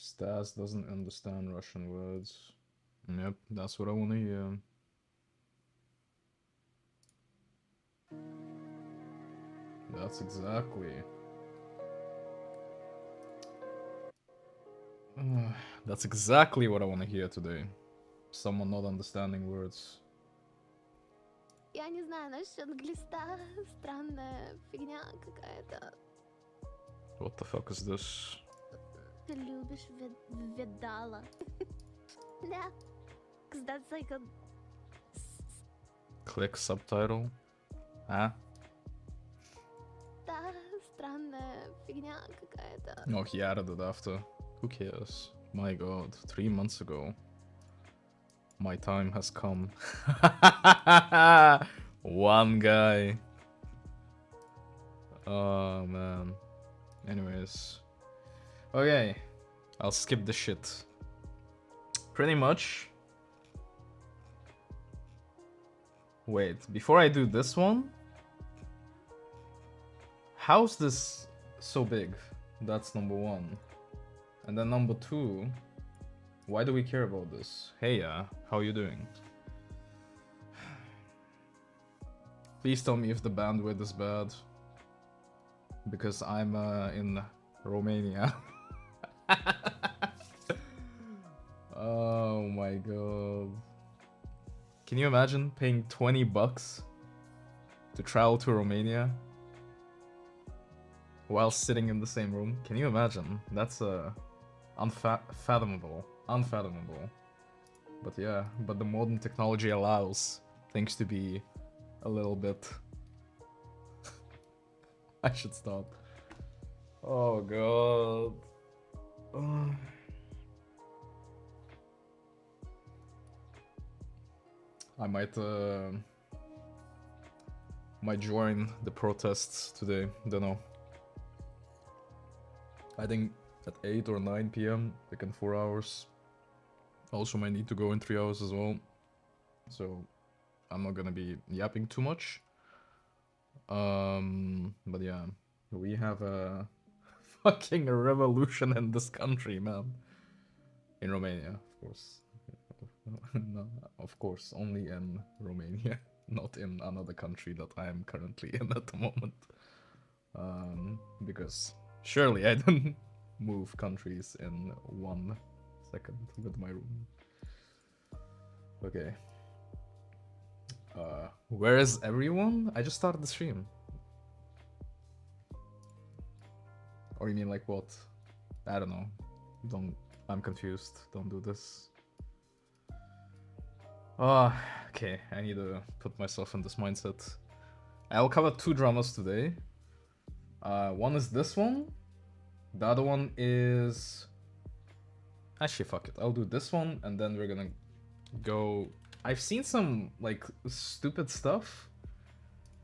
Stas doesn't understand Russian words. Yep, that's what I wanna hear. That's exactly. That's exactly what I wanna hear today. Someone not understanding words. Я не знаю насчет глиста. Странная фигня какая-то. What the fuck is this? Ты любишь Ведала. Да. Cause that's like a... Click subtitle. Ah? Да, странная фигня какая-то. No, he added it after. Who cares? My god, 3 months ago. My time has come. One guy. Oh man. Anyways. Okay. I'll skip the shit. Pretty much. Wait, before I do this one. How's this so big? That's number one. And then number two. Why do we care about this? Hey, how you doing? Please tell me if the bandwidth is bad. Because I'm in Romania. Oh my god. Can you imagine paying 20 bucks to travel to Romania while sitting in the same room? Can you imagine? That's unfathomable. Unfathomable. But yeah, but the modern technology allows things to be a little bit... I should stop. Oh god. I might join the protests today. Don't know. I think at 8 or 9 p.m. like in 4 hours. Also might need to go in 3 hours as well. So I'm not gonna be yapping too much. But yeah, we have a fucking revolution in this country, man. In Romania, of course. No, of course, only in Romania, not in another country that I am currently in at the moment. Because surely I didn't move countries in 1 second with my room. Okay. Where is everyone? I just started the stream. Or you mean like what? I don't know. I'm confused. Don't do this. Okay. I need to put myself in this mindset. I'll cover 2 dramas today. One is this one. The other one is... Actually, fuck it. I'll do this one, and then we're gonna go... I've seen some, like, stupid stuff.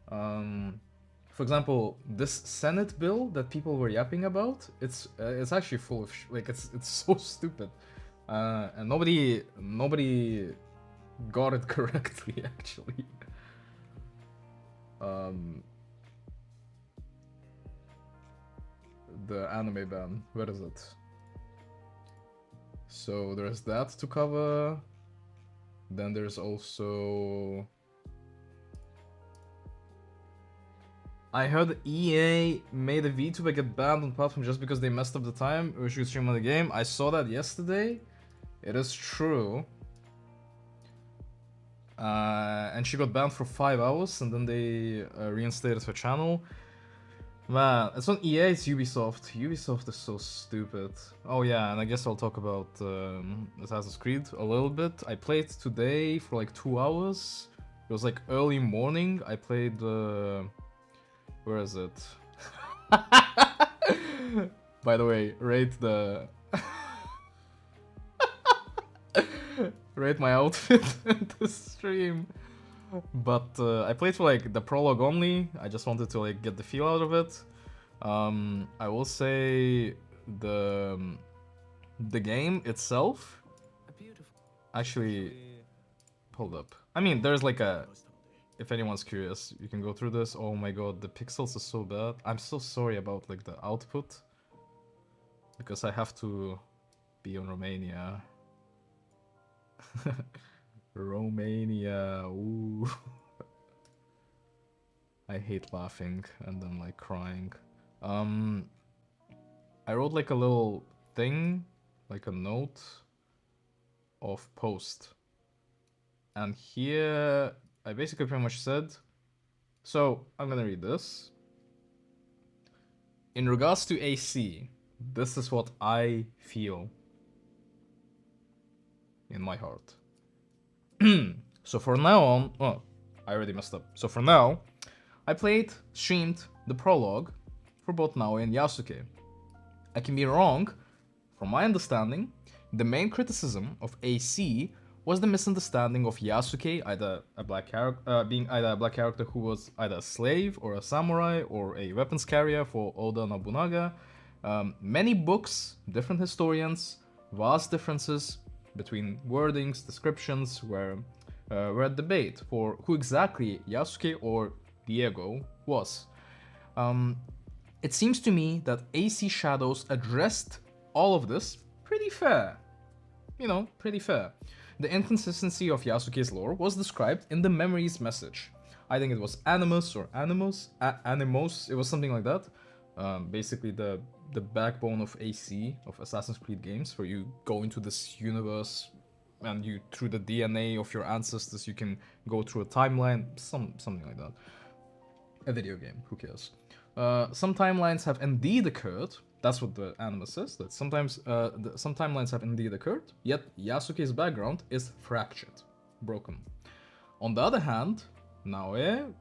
For example, this Senate bill that people were yapping about, it's actually full of like it's so stupid, and nobody got it correctly actually. The anime ban, where is it? So there's that to cover. Then there's also... I heard EA made a VTuber get banned on platform just because they messed up the time we should stream on the game. I saw that yesterday. It is true. And she got banned for 5 hours, and then they reinstated her channel. Man, it's not EA, it's Ubisoft. Ubisoft is so stupid. Oh yeah, and I guess I'll talk about Assassin's Creed a little bit. I played today for like 2 hours. It was like early morning. I played... where is it? By the way, rate the... rate my outfit in the stream. But I played for like the prologue only. I just wanted to like get the feel out of it. I will say the game itself. Actually, hold up. I mean, there's like a... If anyone's curious, you can go through this. Oh my god, the pixels are so bad. I'm so sorry about like the output. Because I have to be in Romania. Romania, ooh. I hate laughing and then like crying. I wrote like a little thing, like a note of post. And here I basically pretty much said, so I'm gonna read this. In regards to AC, this is what I feel in my heart. So for now on, oh, I already messed up. So for now, I streamed the prologue for both Naoe and Yasuke. I can be wrong. From my understanding, the main criticism of AC was the misunderstanding of Yasuke, either a black character, being either a black character who was either a slave or a samurai or a weapons carrier for Oda Nobunaga. Many books, different historians, vast differences between wordings, descriptions were at debate for who exactly Yasuke or Diego was. It seems to me that AC Shadows addressed all of this pretty fair. You know, pretty fair. The inconsistency of Yasuke's lore was described in the Memories message. I think it was Animus or Animus, Animos, it was something like that. Basically the backbone of AC, of Assassin's Creed games, where you go into this universe and you, through the DNA of your ancestors, you can go through a timeline, something like that. A video game, who cares? Some timelines have indeed occurred. That's what the Animus says, that sometimes some timelines have indeed occurred, yet Yasuke's background is fractured, broken. On the other hand, Naoe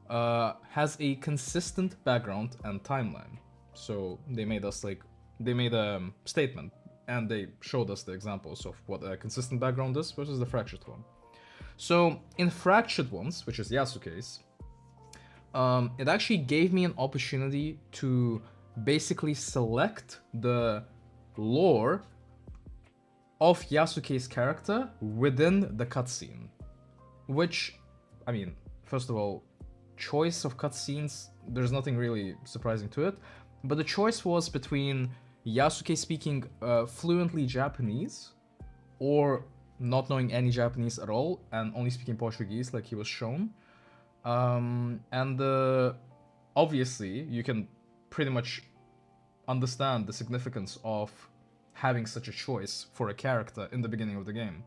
has a consistent background and timeline. So they made a statement, and they showed us the examples of what a consistent background is versus the fractured one. So in fractured ones, which is Yasuke's, it actually gave me an opportunity to basically select the lore of Yasuke's character within the cutscene. Which, I mean, first of all, choice of cutscenes, there's nothing really surprising to it, but the choice was between Yasuke speaking fluently Japanese or not knowing any Japanese at all and only speaking Portuguese like he was shown. Obviously, you can pretty much understand the significance of having such a choice for a character in the beginning of the game.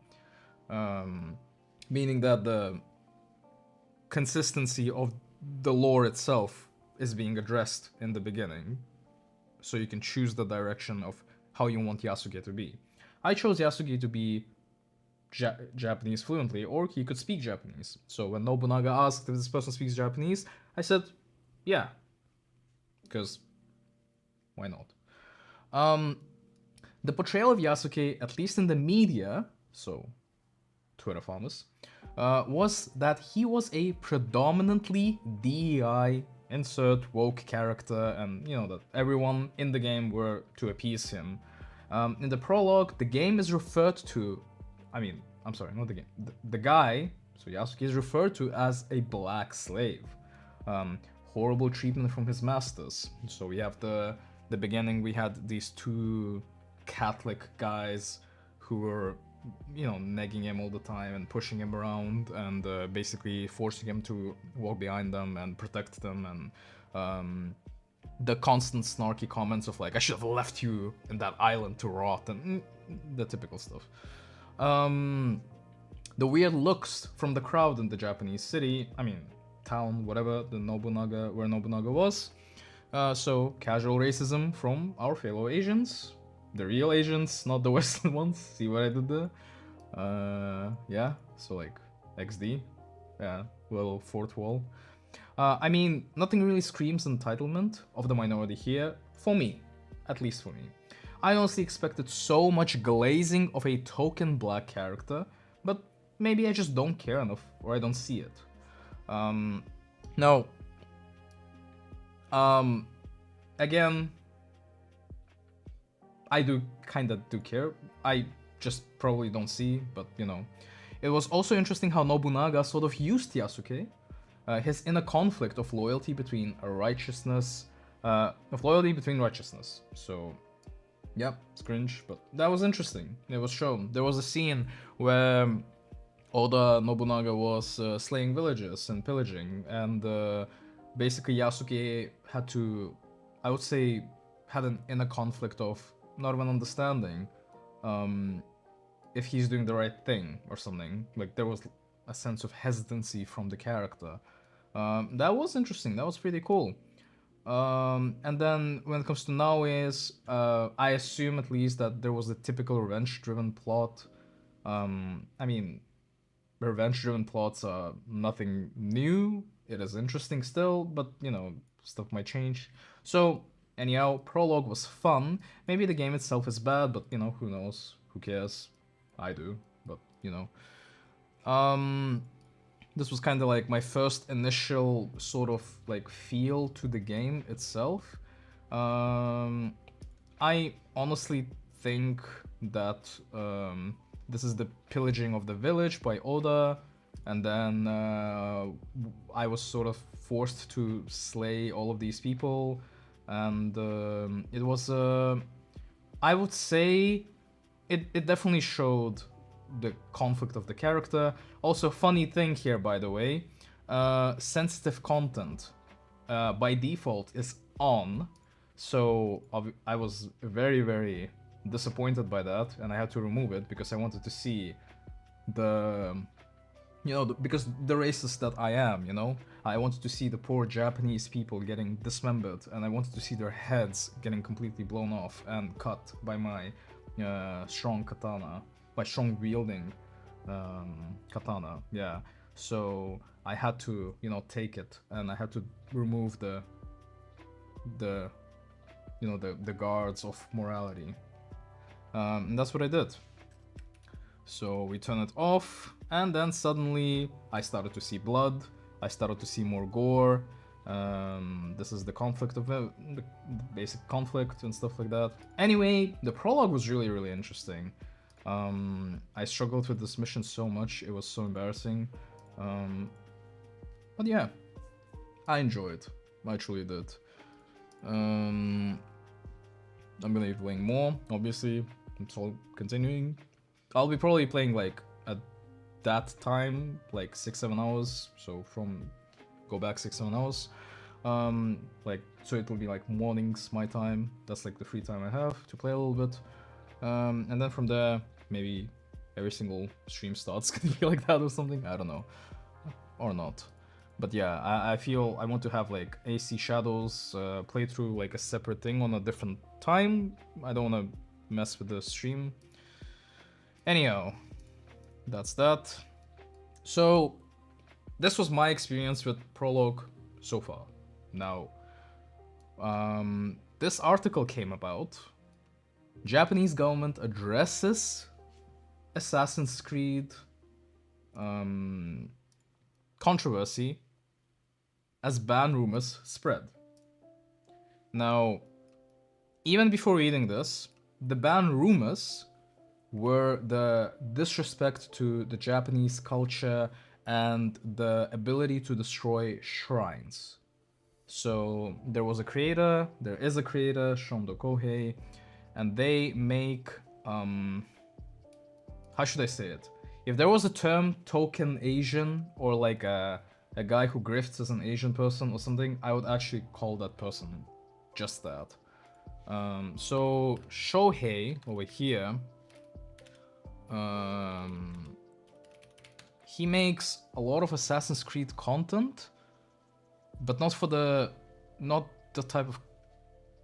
Meaning that the consistency of the lore itself is being addressed in the beginning. So you can choose the direction of how you want Yasuke to be. I chose Yasuke to be Japanese fluently, or he could speak Japanese. So when Nobunaga asked if this person speaks Japanese, I said, yeah. Because why not? The portrayal of Yasuke, at least in the media, so Twitter farmers, was that he was a predominantly DEI, insert woke character, and you know that everyone in the game were to appease him. In the prologue, the game is referred to, I'm sorry, not the game. The guy, so Yasuke, is referred to as a black slave. Horrible treatment from his masters. So we have the beginning, we had these two Catholic guys who were, you know, negging him all the time and pushing him around and basically forcing him to walk behind them and protect them, and the constant snarky comments of like, I should have left you in that island to rot, and the typical stuff. The weird looks from the crowd in the Japanese city, town, whatever, where Nobunaga was. So casual racism from our fellow Asians, the real Asians, not the Western ones. See what I did there? Yeah, so like XD, yeah, little fourth wall. Nothing really screams entitlement of the minority here, for me, at least for me. I honestly expected so much glazing of a token black character, but maybe I just don't care enough, or I don't see it. Again, I do care. I just probably don't see, but you know. It was also interesting how Nobunaga sort of used Yasuke, his inner conflict of loyalty between righteousness. So, Yeah, it's cringe, but that was interesting. It was shown. There was a scene where Oda Nobunaga was slaying villagers and pillaging, and basically Yasuke had to, I would say, had an inner conflict of not even understanding if he's doing the right thing or something. Like there was a sense of hesitancy from the character. That was interesting. That was pretty cool. And then when it comes to Naoe's, I assume at least that there was a typical revenge-driven plot. I mean, revenge-driven plots are nothing new. It is interesting still, but you know, stuff might change. So anyhow, prologue was fun. Maybe the game itself is bad, but you know, who knows? Who cares? I do, but you know. This was kind of like my first initial sort of like feel to the game itself. I honestly think that this is the pillaging of the village by Oda, and then I was sort of forced to slay all of these people, and it was, I would say, it definitely showed the conflict of the character. Also, funny thing here, by the way, sensitive content by default is on, so I was very, very disappointed by that, and I had to remove it because I wanted to see the, you know, because the racist that I am, you know, I wanted to see the poor Japanese people getting dismembered, and I wanted to see their heads getting completely blown off and cut by my strong katana, by strong wielding katana, yeah. So I had to, you know, take it, and I had to remove the you know, the guards of morality. And that's what I did. So we turn it off, and then suddenly I started to see blood, I started to see more gore. This is the conflict of the basic conflict and stuff like that. Anyway, the prologue was really, really interesting. I struggled with this mission so much, it was so embarrassing. But yeah, I enjoyed. I truly did. I'm gonna be playing more, obviously. I'm still continuing. I'll be probably playing like at that time, like 6-7 hours. So go back 6-7 hours. Like, so it will be like mornings my time. That's like the free time I have to play a little bit. And then from there, maybe every single stream starts gonna be like that or something. I don't know, or not. But yeah, I feel I want to have like AC Shadows playthrough like a separate thing on a different time. I don't want to mess with the stream. Anyhow, that's that. So this was my experience with Prologue so far. Now, this article came about. Japanese government addresses Assassin's Creed controversy as ban rumors spread. Now, even before reading this, the ban rumors were the disrespect to the Japanese culture and the ability to destroy shrines. So there was a creator, there is a creator, Shondo Kohei, and they make, how should I say it? If there was a term token Asian, or like a guy who grifts as an Asian person or something, I would actually call that person just that. So Shohei over here, he makes a lot of Assassin's Creed content, but not the type of,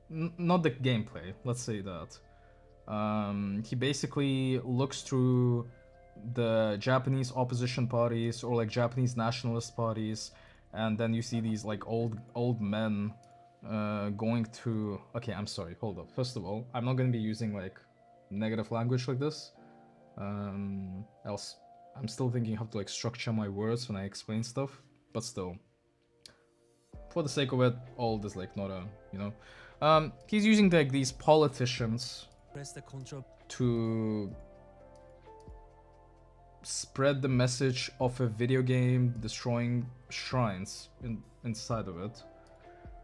not the gameplay, let's say that. He basically looks through the Japanese opposition parties or like Japanese nationalist parties, and then you see these like old men going to. Okay, I'm sorry, hold up. First of all, I'm not gonna be using like negative language like this. Else I'm still thinking how to like structure my words when I explain stuff, but still, for the sake of it, all this like not a, you know, he's using like these politicians to spread the message of a video game destroying shrines inside of it.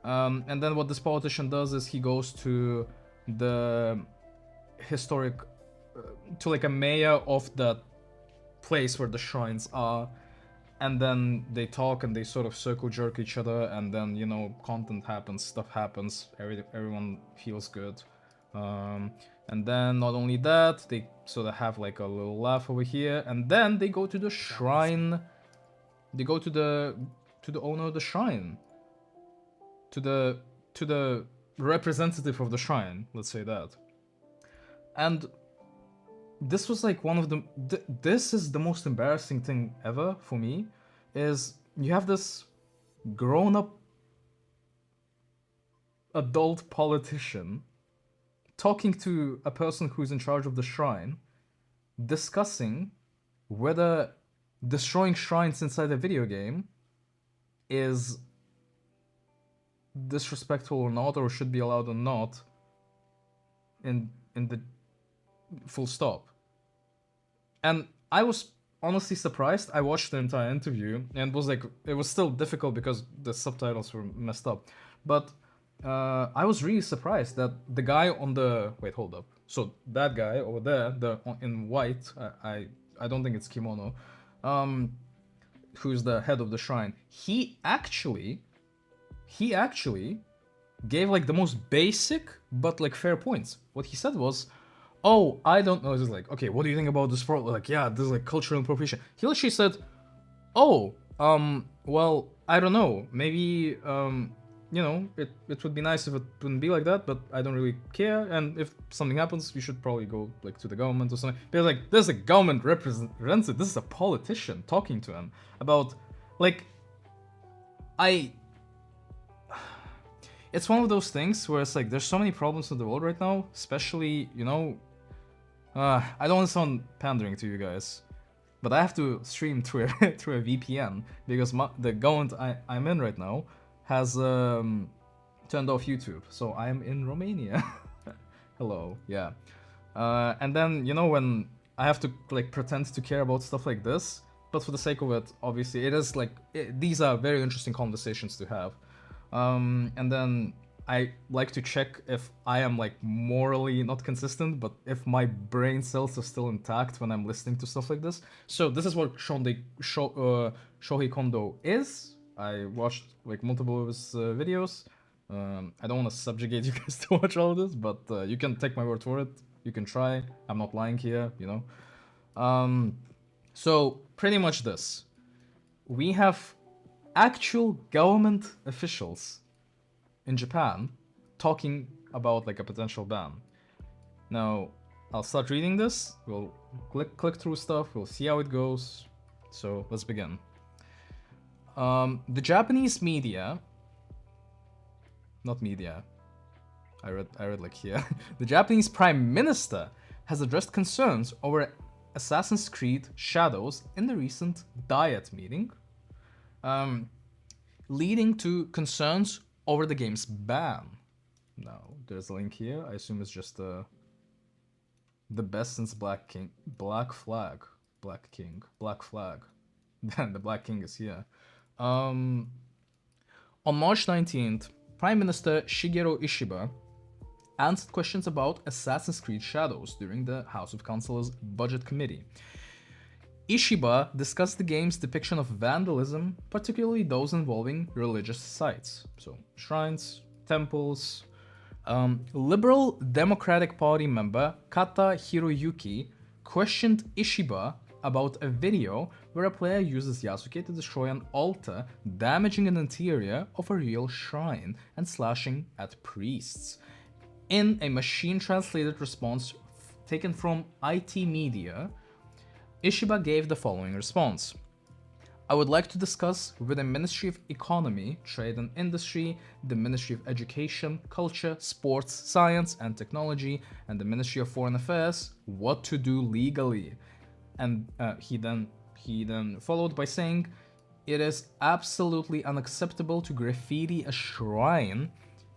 And then what this politician does is he goes to the historic, to like a mayor of that place where the shrines are, and then they talk and they sort of circle jerk each other, and then, you know, content happens, stuff happens, everyone feels good. And then not only that, they sort of have like a little laugh over here, and then they go to the shrine. They go to the owner of the shrine, to the representative of the shrine, let's say that. And this was like one of the this is the most embarrassing thing ever for me, is you have this grown-up adult politician talking to a person who's in charge of the shrine, discussing whether destroying shrines inside a video game is disrespectful or not, or should be allowed or not, in the full stop. And I was honestly surprised. I watched the entire interview and was like, it was still difficult because the subtitles were messed up, but I was really surprised that the guy on the hold up. So that guy over there, in white, I don't think it's kimono, who's the head of the shrine. He actually gave like the most basic but like fair points. What he said was, "Oh, I don't know." It's just like, okay, what do you think about this sport? Like, yeah, this is like cultural appropriation. He literally said, "Oh, well, I don't know. Maybe, you know, it would be nice if it wouldn't be like that, but I don't really care. And if something happens, we should probably go like to the government or something." Because like, there's a government representative. This is a politician talking to him about, like, it's one of those things where it's like, there's so many problems in the world right now, especially, you know, I don't want to sound pandering to you guys, but I have to stream through a VPN because the government I'm in right now has turned off YouTube, so I'm in Romania. Hello, yeah. And then, you know, when I have to like pretend to care about stuff like this, but for the sake of it, obviously, it is like, these are very interesting conversations to have. And then I like to check if I am like morally not consistent, but if my brain cells are still intact when I'm listening to stuff like this. So this is what Shohei Kondo is. I watched like multiple of his videos. I don't want to subjugate you guys to watch all of this, but you can take my word for it. You can try. I'm not lying here, you know. So pretty much this. We have actual government officials in Japan talking about like a potential ban. Now, I'll start reading this. We'll click through stuff. We'll see how it goes. So let's begin. The Japanese media, not media. I read like here. The Japanese Prime Minister has addressed concerns over Assassin's Creed Shadows in the recent Diet meeting, leading to concerns over the game's ban. Now, there's a link here. I assume it's just the best since Black Flag. Then the Black King is here. On March 19th, Prime Minister Shigeru Ishiba answered questions about Assassin's Creed Shadows during the House of Councilors Budget Committee. Ishiba discussed the game's depiction of vandalism, particularly those involving religious sites, so shrines, temples. Liberal Democratic Party member Kata Hiroyuki questioned Ishiba about a video where a player uses Yasuke to destroy an altar, damaging an interior of a real shrine and slashing at priests. In a machine-translated response taken from IT Media, Ishiba gave the following response. I would like to discuss with the Ministry of Economy, Trade and Industry, the Ministry of Education, Culture, Sports, Science and Technology, and the Ministry of Foreign Affairs what to do legally. And he then followed by saying, it is absolutely unacceptable to graffiti a shrine.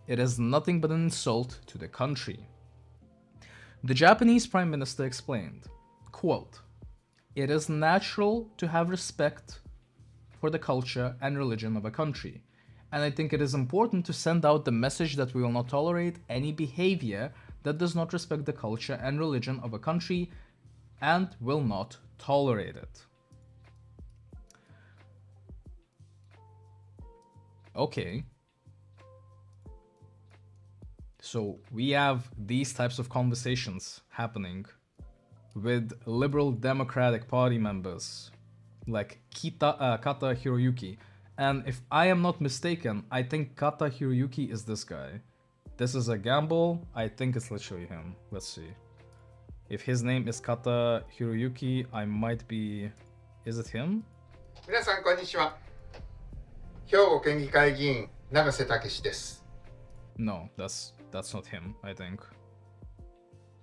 It is nothing but an insult to the country. The Japanese Prime Minister explained, quote, it is natural to have respect for the culture and religion of a country, and I think it is important to send out the message that we will not tolerate any behavior that does not respect the culture and religion of a country and will not tolerate it. Okay. So we have these types of conversations happening with Liberal Democratic Party members like Kata Hiroyuki. And if I am not mistaken, I think Kata Hiroyuki is this guy. This is a gamble. I think it's literally him. Let's see. If his name is Kata Hiroyuki, I might be... Is it him? 皆さんこんにちは。兵庫県議会議員永瀬武です。 No, that's not him, I think.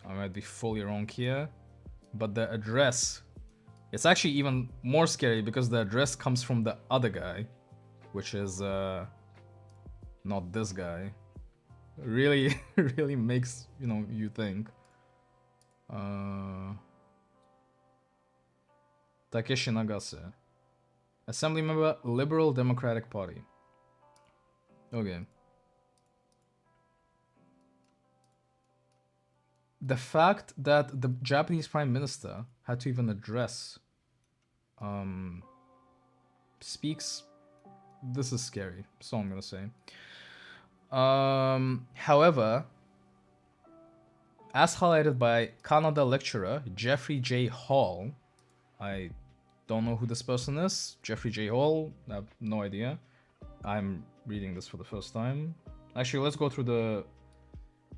I might be fully wrong here. But the address... It's actually even more scary because the address comes from the other guy. Which is not this guy. Really, really makes, you know, you think. Takeshi Nagase. Assembly member, Liberal Democratic Party. Okay. The fact that the Japanese Prime Minister had to even address speaks... This is scary, so I'm gonna say. However, as highlighted by Canada lecturer Jeffrey J. Hall, I don't know who this person is. Jeffrey J. Hall, I have no idea. I'm reading this for the first time. Actually, let's go through the...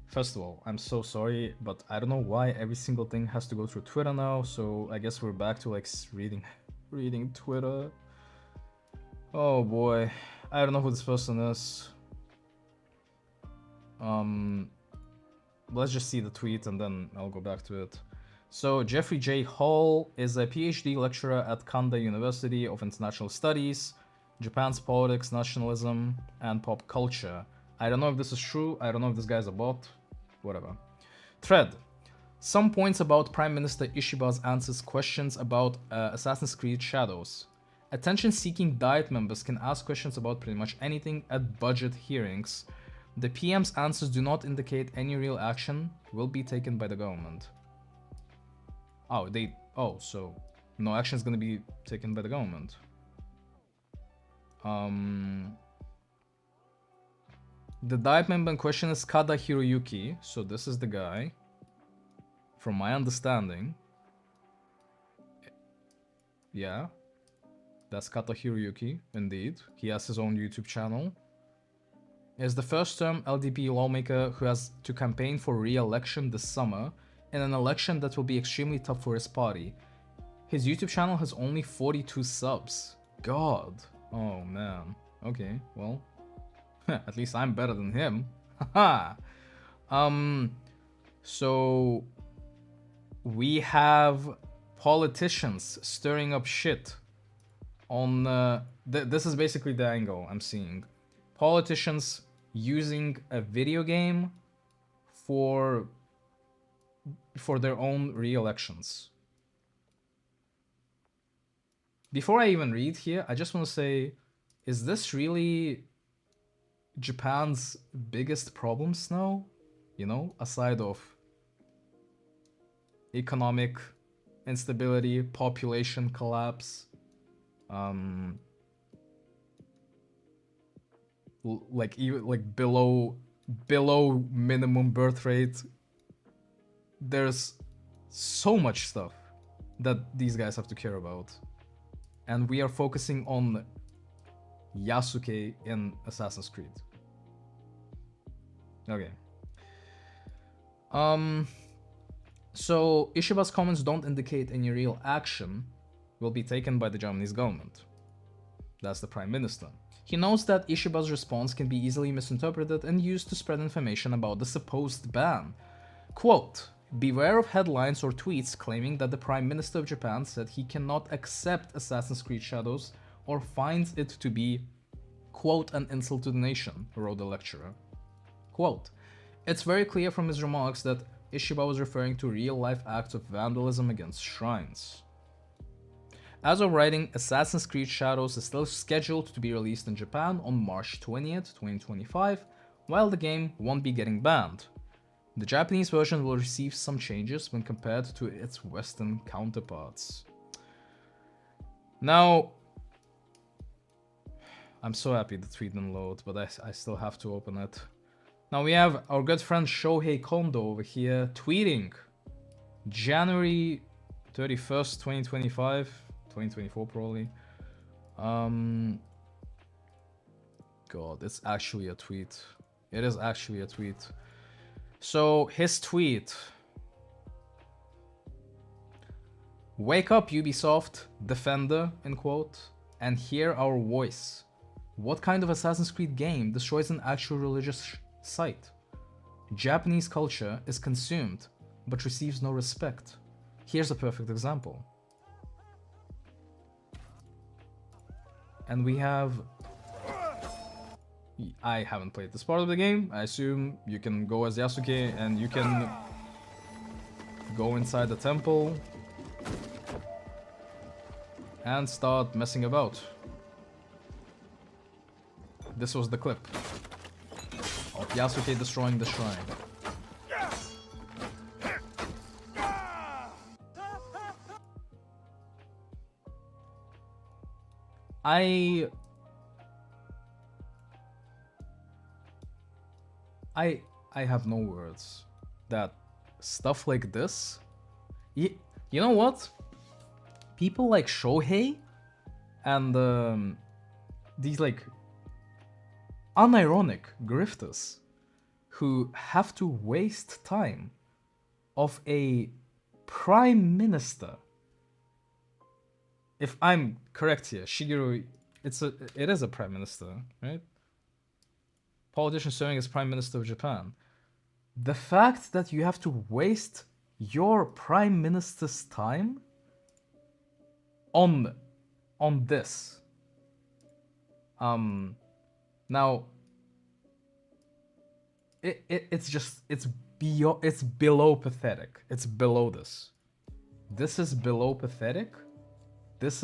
First of all, I'm so sorry, but I don't know why every single thing has to go through Twitter now, so I guess we're back to like reading Twitter. Oh boy, I don't know who this person is. Let's just see the tweet and then I'll go back to it. So Jeffrey J. Hall is a PhD lecturer at Kanda University of International Studies, Japan's politics, nationalism, and pop culture. I don't know if this is true, I don't know if this guy's a bot, whatever. Thread. Some points about Prime Minister Ishiba's answers questions about Assassin's Creed Shadows. Attention-seeking Diet members can ask questions about pretty much anything at budget hearings. The PM's answers do not indicate any real action will be taken by the government. So no action is gonna be taken by the government. The Diet member in question is Kada Hiroyuki, so this is the guy. From my understanding. Yeah. That's Kata Hiroyuki, indeed. He has his own YouTube channel. He is the first term LDP lawmaker who has to campaign for re-election this summer in an election that will be extremely tough for his party. His YouTube channel has only 42 subs. God. Oh man. Okay, well. At least I'm better than him. Haha. So we have politicians stirring up shit on this is basically the angle I'm seeing. Politicians using a video game for their own re-elections. Before I even read here, I just want to say, is this really Japan's biggest problems now? You know, aside of economic instability, population collapse, like even like below minimum birth rate. There's so much stuff that these guys have to care about, and we are focusing on Yasuke in Assassin's Creed. Okay. So Ishiba's comments don't indicate any real action will be taken by the Japanese government. That's the Prime Minister. He knows that Ishiba's response can be easily misinterpreted and used to spread information about the supposed ban. Quote, beware of headlines or tweets claiming that the Prime Minister of Japan said he cannot accept Assassin's Creed Shadows or finds it to be, quote, an insult to the nation, wrote the lecturer. Quote, it's very clear from his remarks that Ishiba was referring to real-life acts of vandalism against shrines. As of writing, Assassin's Creed Shadows is still scheduled to be released in Japan on March 20th, 2025, while the game won't be getting banned. The Japanese version will receive some changes when compared to its Western counterparts. Now, I'm so happy the tweet didn't load, but I still have to open it. Now we have our good friend Shohei Kondo over here tweeting January 31st, 2025, 2024 probably. God, it's actually a tweet. It is actually a tweet. So his tweet: "Wake up, Ubisoft, Defender," in quote, "and hear our voice. What kind of Assassin's Creed game destroys an actual religious site? Japanese culture is consumed, but receives no respect. Here's a perfect example." And we have... I haven't played this part of the game. I assume you can go as Yasuke and you can go inside the temple and start messing about. This was the clip of Yasuke destroying the shrine. I have no words. That stuff like this... You know what? People like Shohei and these like unironic grifters who have to waste time of a prime minister. If I'm correct here, Shigeru, it is a prime minister, right? Politician serving as prime minister of Japan. The fact that you have to waste your prime minister's time on this. Now it's below pathetic. It's below this. This is below pathetic. This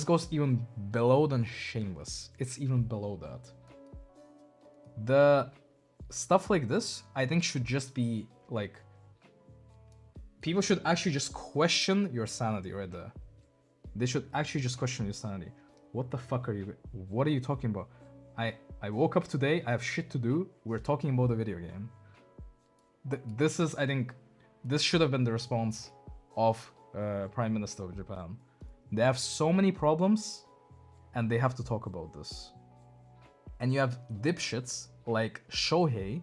goes even below than shameless. It's even below that. The stuff like this, I think, should just be like, people should actually just question your sanity right there. They should actually just question your sanity. What the fuck are you? What are you talking about? I woke up today. I have shit to do. We're talking about a video game. This is, I think, this should have been the response of Prime Minister of Japan. They have so many problems, and they have to talk about this. And you have dipshits like Shohei,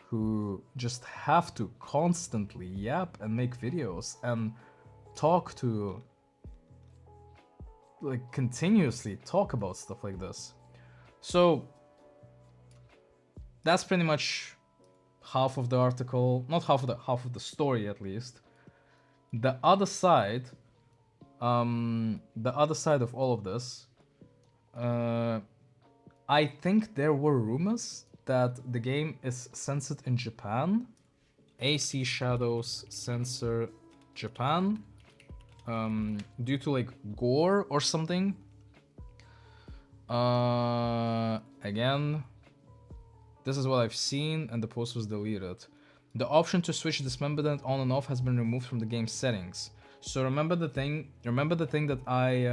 who just have to constantly yap and make videos and talk to, like, continuously talk about stuff like this. So that's pretty much half of the article, not half of the story at least. The other side of all of this, I think there were rumors that the game is censored in Japan. AC Shadows censor Japan due to like gore or something. Again, this is what I've seen, and the post was deleted. The option to switch dismemberment on and off has been removed from the game's settings. So remember the thing that I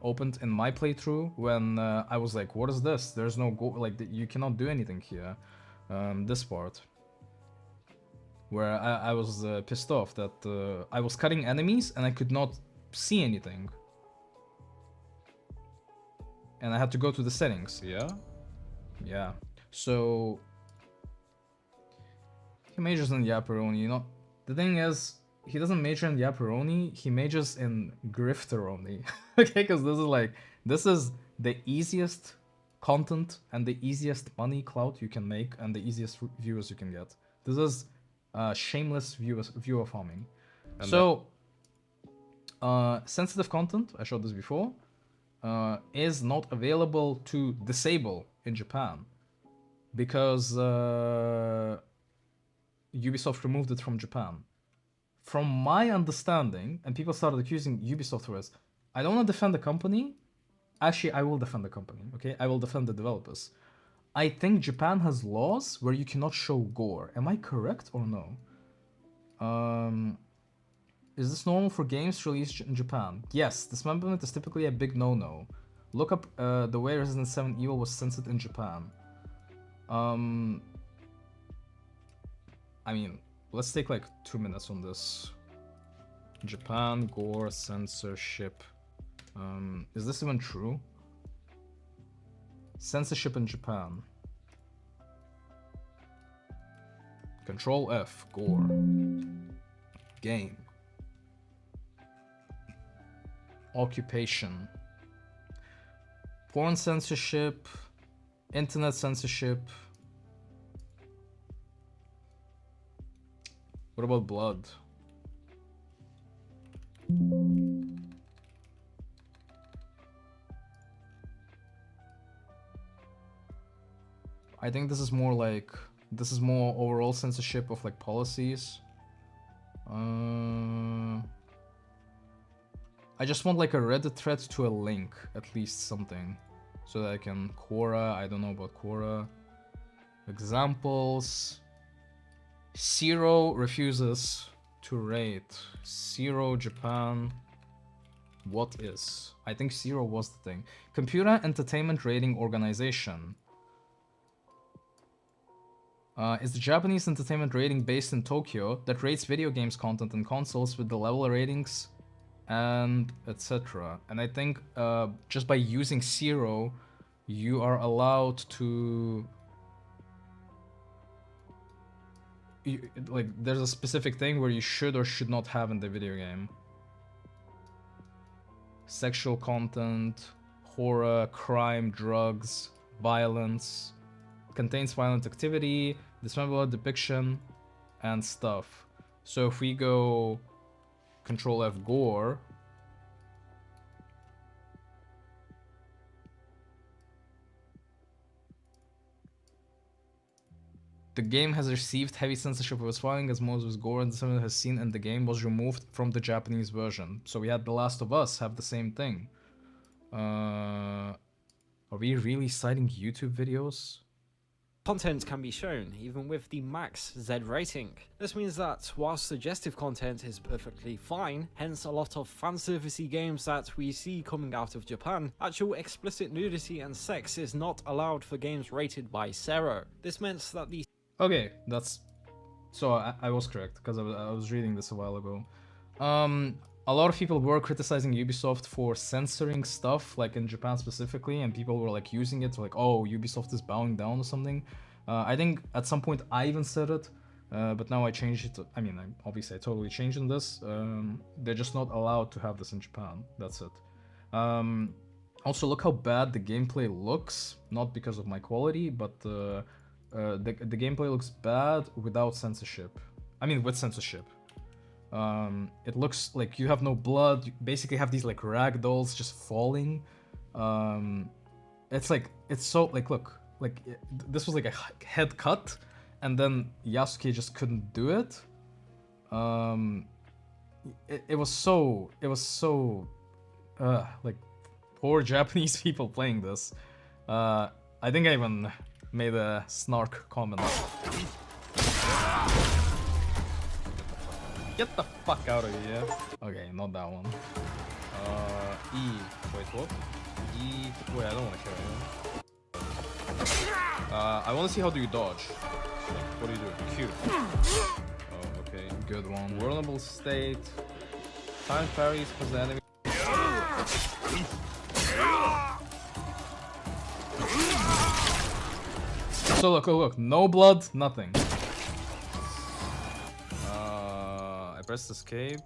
opened in my playthrough when I was like, what is this? There's no go, like, you cannot do anything here. This part. Where I was pissed off that I was cutting enemies and I could not see anything. And I had to go to the settings, yeah? Yeah. So he majors in Yaperoni, you know? The thing is, he doesn't major in Yaperoni, he majors in Grifteroni. Okay, because this is the easiest content and the easiest money clout you can make and the easiest viewers you can get. This is shameless viewer farming. And so, sensitive content, I showed this before, is not available to disable in Japan because Ubisoft removed it from Japan. From my understanding, and people started accusing Ubisoft for this, I don't want to defend the company. Actually, I will defend the company, okay? I will defend the developers. I think Japan has laws where you cannot show gore. Am I correct or no? Is this normal for games released in Japan? Yes, dismemberment is typically a big no-no. Look up the way Resident 7 Evil was censored in Japan. I mean, let's take like 2 minutes on this. Japan gore censorship. Is this even true? Censorship in Japan. Control F, gore. Game. Occupation. Porn censorship. Internet censorship. What about blood? I think this is more like, this is more overall censorship of like policies. I just want like a Reddit thread to a link, at least something, so that I can Quora. I don't know about Quora. Examples. Zero refuses to rate. Zero Japan. What is? I think Zero was the thing. Computer Entertainment Rating Organization. Is the Japanese entertainment rating based in Tokyo that rates video games content and consoles with the level ratings and etc. And I think just by using Zero, you are allowed to... like, there's a specific thing where you should or should not have in the video game. Sexual content, horror, crime, drugs, violence, contains violent activity, dismemberment, depiction, and stuff. So if we go Control F gore, the game has received heavy censorship of its filing, as most of its gore and dismemberment has seen in the game was removed from the Japanese version. So we had The Last of Us have the same thing. Are we really citing YouTube videos? Content can be shown, even with the max Z rating. This means that while suggestive content is perfectly fine, hence a lot of fanservice games that we see coming out of Japan, actual explicit nudity and sex is not allowed for games rated by Zero. This meant that the... Okay, that's... So I was correct, because I was reading this a while ago. A lot of people were criticizing Ubisoft for censoring stuff, like in Japan specifically, and people were like using it to like, oh, Ubisoft is bowing down or something. I think at some point I even said it, but now I changed it. I mean, obviously I totally changed in this. They're just not allowed to have this in Japan. That's it. Also, look how bad the gameplay looks. Not because of my quality, but the gameplay looks bad without censorship. I mean, with censorship. It looks like you have no blood. You basically have these like rag dolls just falling. It's like, it's so like, look, like this was like a head cut, and then Yasuke just couldn't do it. It was so like poor Japanese people playing this. I think I even made a snark comment. Get the fuck out of here. Okay, not that one. E. Wait, what? E. Wait, I don't want to kill anyone. I want to see how do you dodge. Like, what do you do? Q. Oh, okay. Good one. Vulnerable state. Time parries because the enemy. So look. No blood, nothing. Press escape.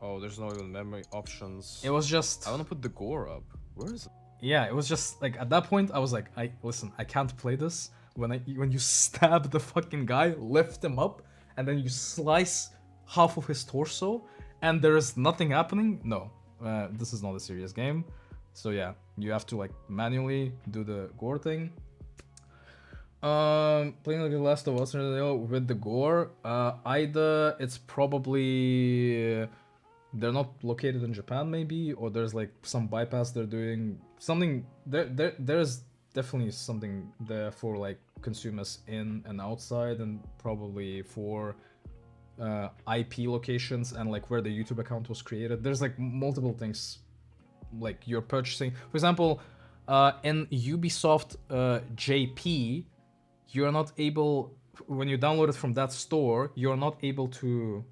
Oh, there's no even memory options. It was just... I want to put the gore up. Where is it? Yeah, it was just like at that point I was like, listen, I can't play this when you stab the fucking guy, lift him up, and then you slice half of his torso, and there is nothing happening. No, this is not a serious game. So yeah, you have to like manually do the gore thing. Playing like The Last of Us with the gore, either it's probably they're not located in Japan maybe, or there's like some bypass they're doing something. There's definitely something there for like consumers in and outside, and probably for IP locations and like where the YouTube account was created. There's like multiple things like you're purchasing. For example, in Ubisoft JP, you're not able, when you download it from that store, you're not able to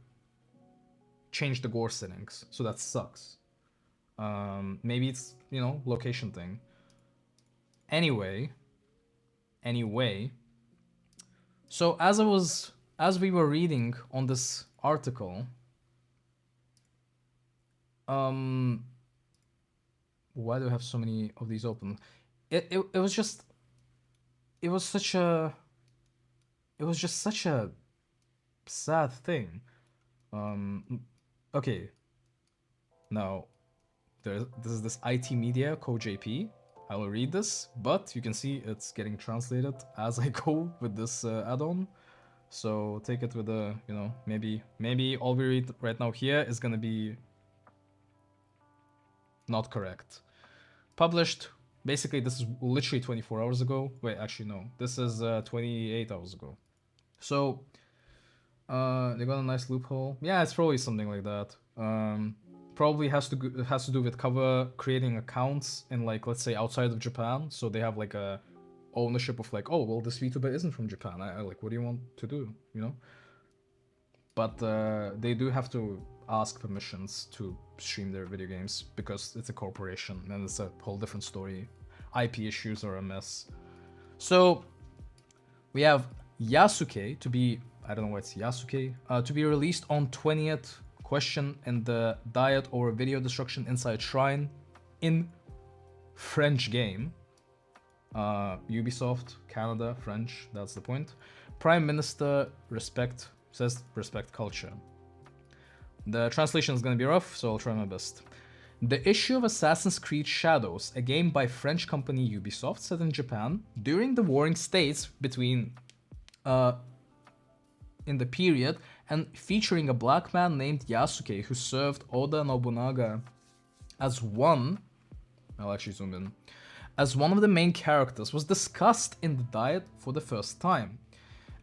change the gore settings. So that sucks. Maybe it's, you know, location thing. Anyway, so as we were reading on this article, why do I have so many of these open? It was just such a sad thing. Okay. Now this is this IT Media Co-JP. I will read this, but you can see it's getting translated as I go with this add-on. So take it with a, you know, maybe all we read right now here is gonna be not correct. Published, basically this is literally 24 hours ago. Wait, actually no, this is 28 hours ago. So they got a nice loophole. Yeah, it's probably something like that. Probably has to do with cover creating accounts in, like, let's say outside of Japan, so they have like a ownership of like, oh well, this VTuber isn't from Japan. I like, what do you want to do, you know? But they do have to ask permissions to stream their video games because it's a corporation and it's a whole different story. IP issues are a mess. So we have Yasuke to be, I don't know why it's Yasuke, to be released on 20th. Question in the diet over video destruction inside Shrine in French game. Ubisoft, Canada, French, that's the point. Prime Minister says respect culture. The translation is gonna be rough, so I'll try my best. The issue of Assassin's Creed Shadows, a game by French company Ubisoft set in Japan during the warring states between in the period, and featuring a black man named Yasuke who served Oda Nobunaga as one, I'll actually zoom in, as one of the main characters, was discussed in the diet for the first time.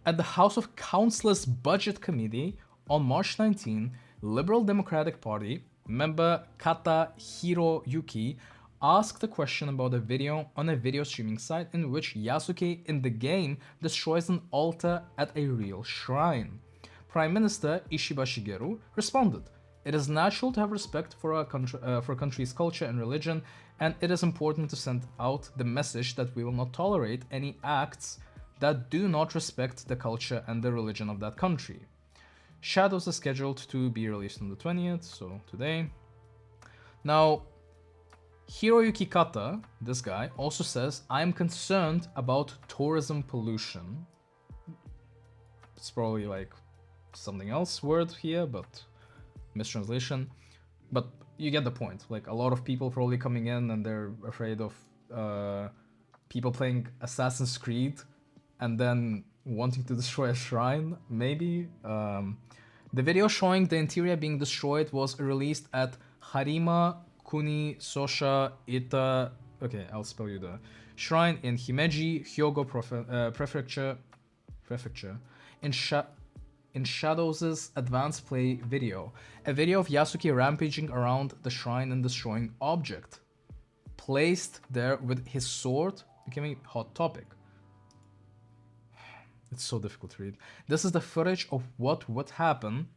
At the House of Councillors Budget Committee on March 19, Liberal Democratic Party member Kata Hiroyuki asked a question about a video on a video streaming site in which Yasuke in the game destroys an altar at a real shrine. Prime Minister Ishiba Shigeru responded, "It is natural to have respect for a country's culture and religion, and it is important to send out the message that we will not tolerate any acts that do not respect the culture and the religion of that country." Shadows is scheduled to be released on the 20th, so today. Now, Hiroyuki Kata, this guy, also says, "I am concerned about tourism pollution." It's probably like something else word here, but mistranslation. But you get the point. Like, a lot of people probably coming in and they're afraid of people playing Assassin's Creed and then wanting to destroy a shrine, maybe. The video showing the interior being destroyed was released at Harima Kuni Sosha Ita, okay, I'll spell you the shrine in Himeji, Hyogo Prefecture, in Shadows' advanced play video, a video of Yasuke rampaging around the shrine and destroying object placed there with his sword became a hot topic. It's so difficult to read. This is the footage of what would happen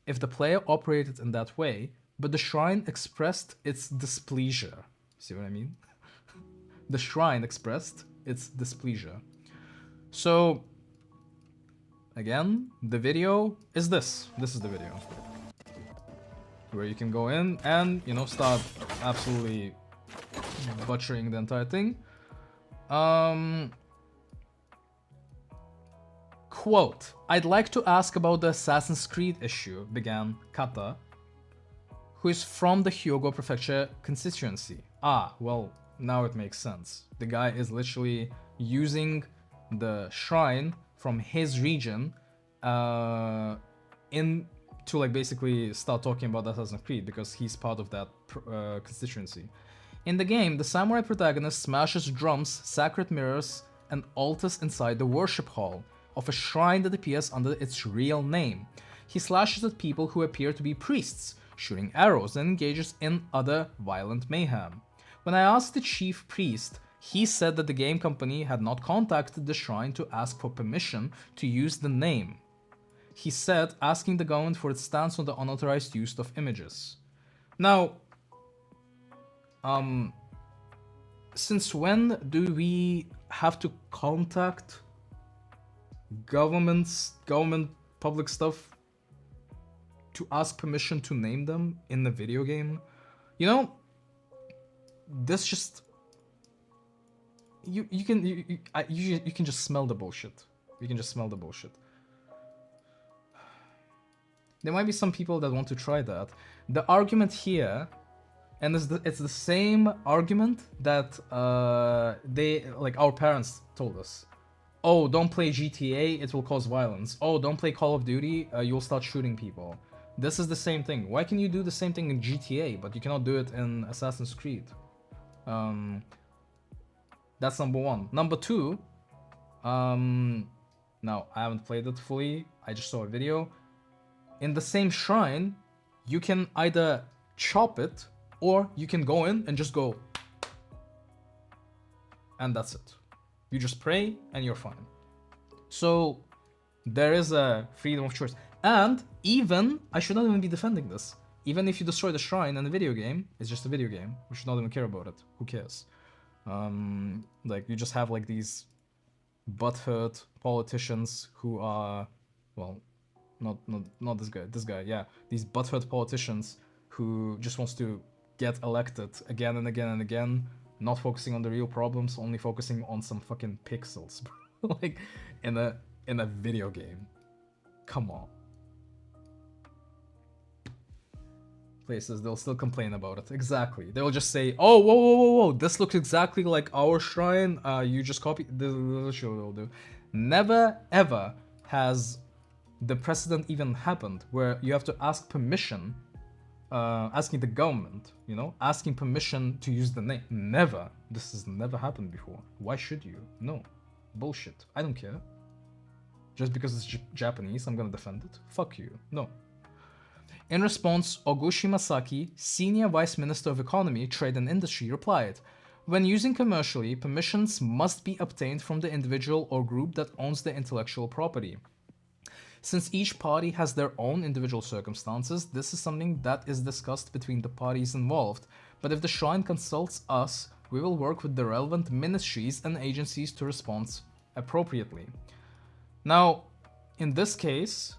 if the player operated in that way, but the shrine expressed its displeasure. See what I mean? The shrine expressed its displeasure. So, again, the video is this. This is the video. Where you can go in and, you know, start absolutely butchering the entire thing. Quote, "I'd like to ask about the Assassin's Creed issue," began Kata, who is from the Hyogo Prefecture constituency. Ah, well, now it makes sense. The guy is literally using the shrine from his region to like basically start talking about Assassin's Creed because he's part of that constituency. In the game, the samurai protagonist smashes drums, sacred mirrors, and altars inside the worship hall of a shrine that appears under its real name. He slashes at people who appear to be priests, shooting arrows, and engages in other violent mayhem. When I asked the chief priest, he said that the game company had not contacted the shrine to ask for permission to use the name. He said asking the government for its stance on the unauthorized use of images. Now, since when do we have to contact government public stuff to ask permission to name them in the video game? You know, this just you can just smell the bullshit. You can just smell the bullshit. There might be some people that want to try that. The argument here, and it's the same argument that our parents told us. Oh, don't play GTA, it will cause violence. Oh, don't play Call of Duty, you'll start shooting people. This is the same thing. Why can you do the same thing in GTA, but you cannot do it in Assassin's Creed? That's number one. Number two, now I haven't played it fully, I just saw a video. In the same shrine, you can either chop it, or you can go in and just go. And that's it. You just pray and you're fine. So there is a freedom of choice. And even, I should not even be defending this. Even if you destroy the shrine in the video game, it's just a video game. We should not even care about it. Who cares? Like, you just have like these butthurt politicians who are, well, not this guy, yeah. These butthurt politicians who just wants to get elected again and again and again, not focusing on the real problems, only focusing on some fucking pixels, like in a video game. Come on. Places, they'll still complain about it. Exactly. They'll just say, oh, whoa, this looks exactly like our shrine. You just copy. This is what they'll do. Never ever has the precedent even happened where you have to ask permission, asking the government, you know, asking permission to use the name. Never. This has never happened before. Why should you? No. Bullshit. I don't care. Just because it's Japanese, I'm gonna defend it. Fuck you. No. In response, Oguchi Masaki, Senior Vice Minister of Economy, Trade and Industry, replied, "When using commercially, permissions must be obtained from the individual or group that owns the intellectual property. Since each party has their own individual circumstances, this is something that is discussed between the parties involved, but if the shrine consults us, we will work with the relevant ministries and agencies to respond appropriately." Now, in this case,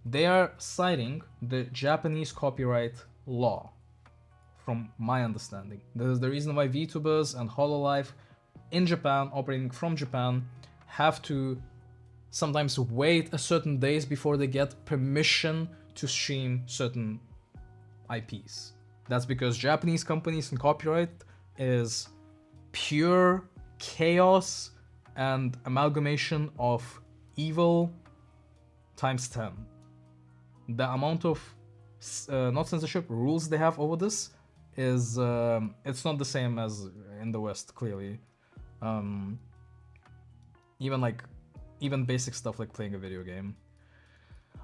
they are citing the Japanese copyright law, from my understanding. This is the reason why VTubers and Hololive in Japan, operating from Japan, have to sometimes wait a certain days before they get permission to stream certain IPs. That's because Japanese companies and copyright is pure chaos and amalgamation of evil times 10. The amount of not censorship rules they have over this is it's not the same as in the West, clearly. Even basic stuff like playing a video game.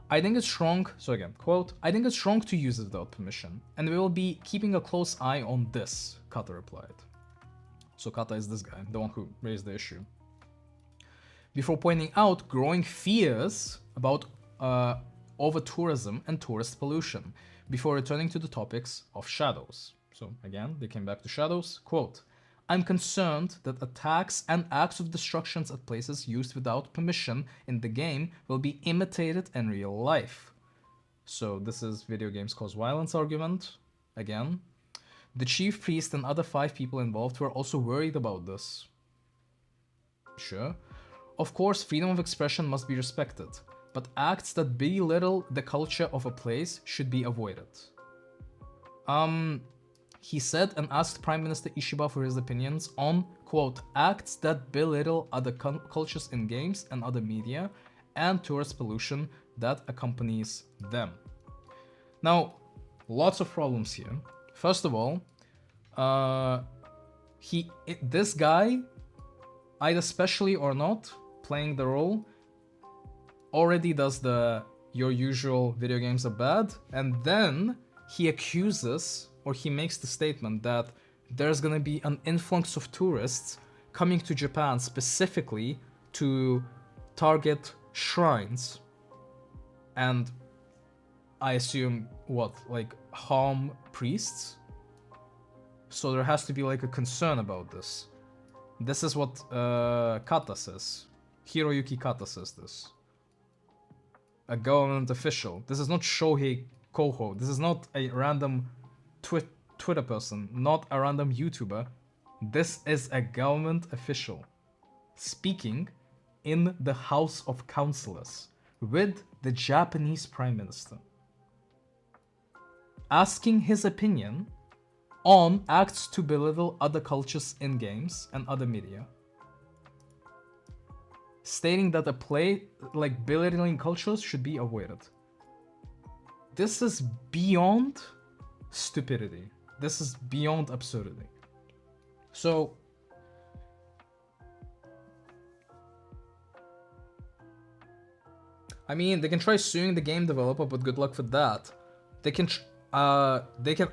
I think it's wrong, so again, quote, "I think it's wrong to use it without permission, and we will be keeping a close eye on this," Kata replied. So Kata is this guy, the one who raised the issue. Before pointing out growing fears about over-tourism and tourist pollution, before returning to the topics of shadows. So again, they came back to shadows, quote, "I'm concerned that attacks and acts of destructions at places used without permission in the game will be imitated in real life." So this is video games cause violence argument, again. The chief priest and other 5 people involved were also worried about this. Sure. Of course, freedom of expression must be respected, but acts that belittle the culture of a place should be avoided. He said and asked Prime Minister Ishiba for his opinions on, quote, "acts that belittle other cultures in games and other media, and tourist pollution that accompanies them." Now, lots of problems here. First of all, This guy, either specially or not, playing the role, already does the your usual video games are bad, and then he accuses or he makes the statement that there's gonna be an influx of tourists coming to Japan specifically to target shrines and I assume what, like harm priests? So there has to be like a concern about this. This is what Kata says. Hiroyuki Kata says this. A government official. This is not Shohei Koho. This is not a random Twitter person, not a random YouTuber. This is a government official speaking in the House of Councillors with the Japanese Prime Minister, asking his opinion on acts to belittle other cultures in games and other media. Stating that a play like belittling cultures should be avoided. This is beyond stupidity. This is beyond absurdity. So, I mean, they can try suing the game developer, but good luck with that. They can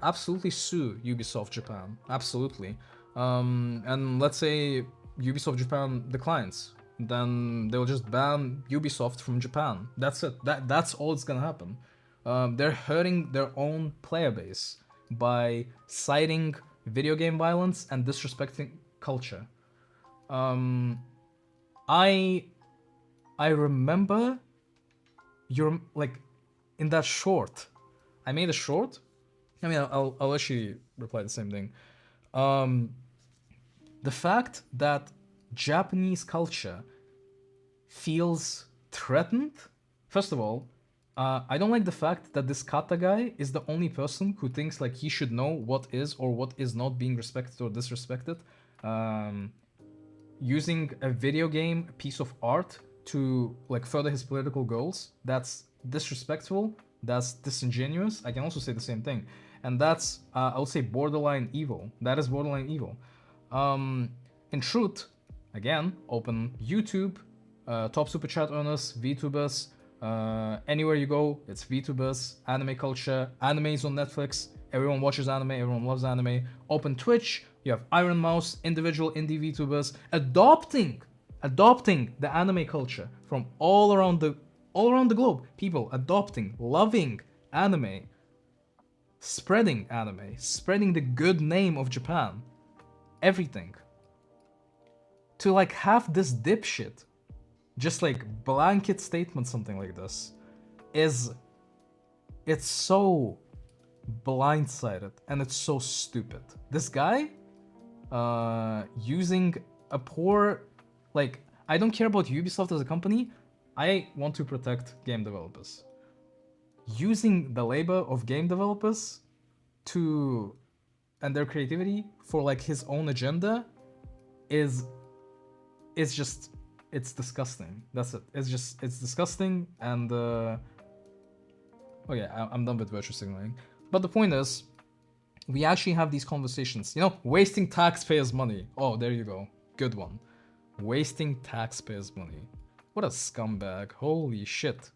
absolutely sue Ubisoft Japan, absolutely. And let's say Ubisoft Japan declines, then they'll just ban Ubisoft from Japan. That's it. That's all that's gonna happen. They're hurting their own player base by citing video game violence and disrespecting culture. I remember you're like in that short. I made a short. I mean, I'll actually reply the same thing. The fact that Japanese culture feels threatened. First of all, I don't like the fact that this Kata guy is the only person who thinks like he should know what is or what is not being respected or disrespected. Using a video game piece of art to like further his political goals, that's disrespectful, that's disingenuous. I can also say the same thing. And that's, I would say, borderline evil. That is borderline evil. In truth, again, open YouTube, top super chat earners, VTubers, anywhere you go, it's VTubers, anime culture, anime is on Netflix, everyone watches anime, everyone loves anime. Open Twitch, you have Iron Mouse, individual indie VTubers, adopting the anime culture from all around the globe. People adopting, loving anime, spreading anime, spreading the good name of Japan, everything. To like have this dipshit just like blanket statement something like this it's so blindsided and it's so stupid. This guy using a poor, like, I don't care about Ubisoft as a company, I want to protect game developers. Using the labor of game developers to and their creativity for like his own agenda is just, it's disgusting. That's it. It's disgusting. And okay, I'm done with virtue signaling. But the point is, we actually have these conversations. You know, wasting taxpayers' money. Oh, there you go. Good one. Wasting taxpayers' money. What a scumbag. Holy shit.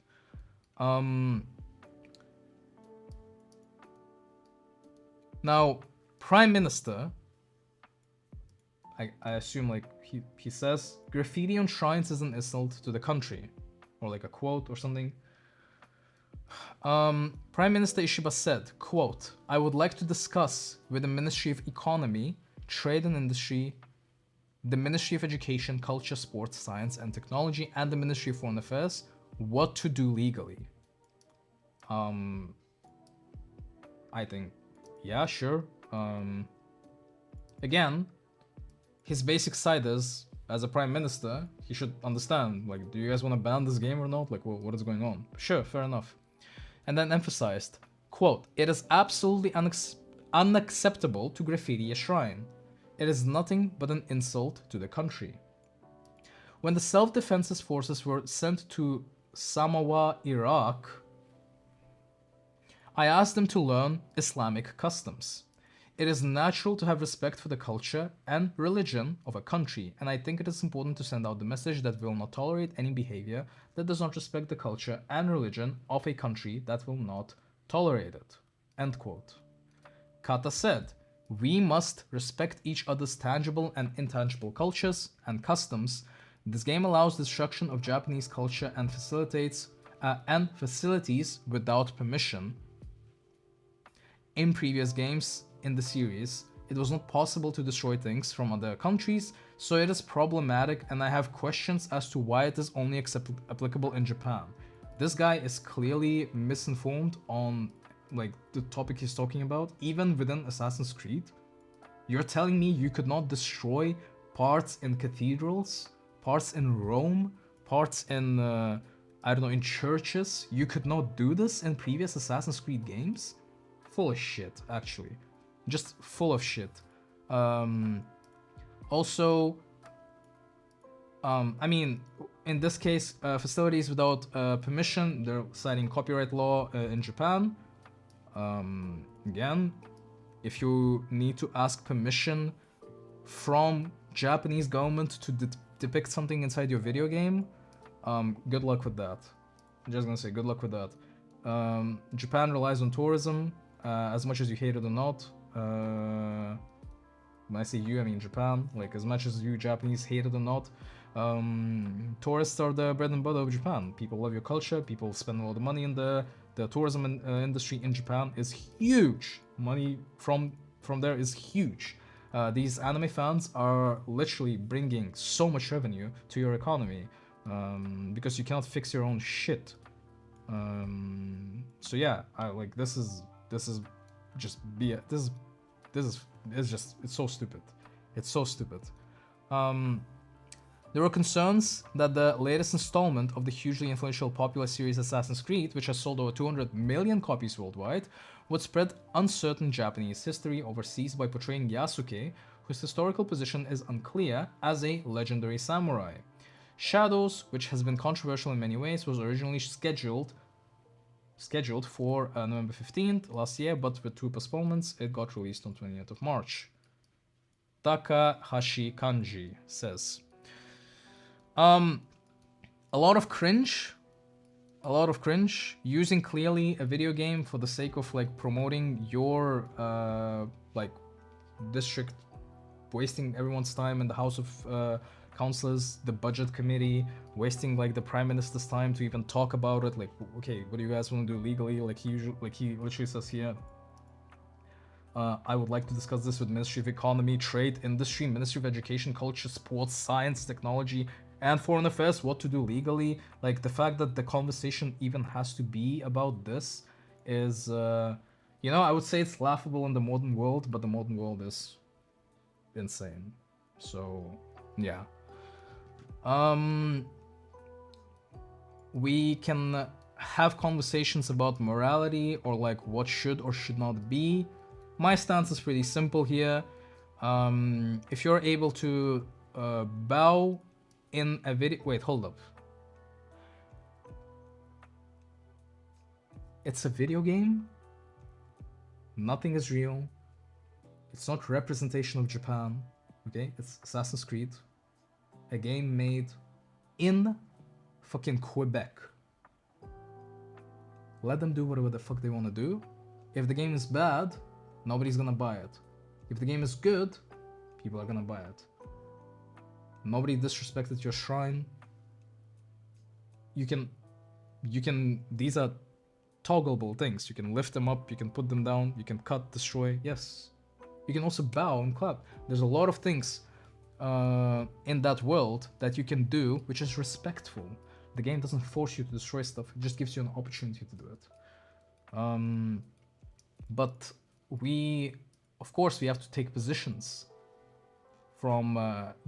Now, Prime Minister, I assume like he says graffiti on shrines is an insult to the country, or like a quote or something. Prime Minister Ishiba said, quote, "I would like to discuss with the Ministry of Economy, Trade and Industry, the Ministry of Education, Culture, Sports, Science and Technology, and the Ministry of Foreign Affairs what to do legally." I think, yeah, sure. Again, his basic side is, as a prime minister, he should understand, like, do you guys want to ban this game or not? Like, what is going on? Sure, fair enough. And then emphasized, quote, "It is absolutely unacceptable to graffiti a shrine. It is nothing but an insult to the country. When the self-defense forces were sent to Samawa, Iraq, I asked them to learn Islamic customs. It is natural to have respect for the culture and religion of a country, and I think it is important to send out the message that we will not tolerate any behavior that does not respect the culture and religion of a country that will not tolerate it. End quote. Kata said, "We must respect each other's tangible and intangible cultures and customs. This game allows destruction of Japanese culture and facilities without permission. In previous games in the series, it was not possible to destroy things from other countries, so it is problematic, and I have questions as to why it is only applicable in Japan." This guy is clearly misinformed on like the topic he's talking about. Even within Assassin's Creed, you're telling me you could not destroy parts in cathedrals, parts in Rome, parts in I don't know, in churches? You could not do this in previous Assassin's Creed games? Full of shit, actually. Just full of shit. Also, I mean, in this case, facilities without permission, they're citing copyright law in Japan. Again, if you need to ask permission from Japanese government to depict something inside your video game, good luck with that. I'm just gonna say good luck with that. Japan relies on tourism, as much as you hate it or not. When I say you, I mean Japan. Like, as much as you Japanese hate it or not, tourists are the bread and butter of Japan. People love your culture. People spend a lot of money in the tourism industry in Japan is huge. Money from there is huge. These anime fans are literally bringing so much revenue to your economy, because you cannot fix your own shit. So yeah, this is just it's so stupid. It's so stupid. There were concerns that the latest installment of the hugely influential popular series Assassin's Creed, which has sold over 200 million copies worldwide, would spread uncertain Japanese history overseas by portraying Yasuke, whose historical position is unclear, as a legendary samurai. Shadows, which has been controversial in many ways, was originally scheduled for November 15th last year, but with 2 postponements, it got released on 20th of March. Takahashi Kanji says, a lot of cringe, using clearly a video game for the sake of like promoting your district, wasting everyone's time in the House of Councillors, the budget committee, wasting like the Prime Minister's time to even talk about it. Like, okay, what do you guys want to do legally? Like he literally says here, I would like to discuss this with Ministry of Economy, Trade, Industry, Ministry of Education, Culture, Sports, Science, Technology, and Foreign Affairs, what to do legally. Like, the fact that the conversation even has to be about this is, I would say it's laughable in the modern world, but the modern world is insane. So, yeah. We can have conversations about morality or like what should or should not be. My stance is pretty simple here. If you're able to bow in a video... Wait, hold up. It's a video game. Nothing is real. It's not representation of Japan. Okay? It's Assassin's Creed. A game made in fucking Quebec. Let them do whatever the fuck they want to do. If the game is bad, nobody's gonna buy it. If the game is good, people are gonna buy it. Nobody disrespected your shrine. You can, these are toggleable things. You can lift them up, you can put them down, you can cut, destroy, yes. You can also bow and clap. There's a lot of things in that world that you can do, which is respectful. The game doesn't force you to destroy stuff, it just gives you an opportunity to do it. But of course, we have to take positions from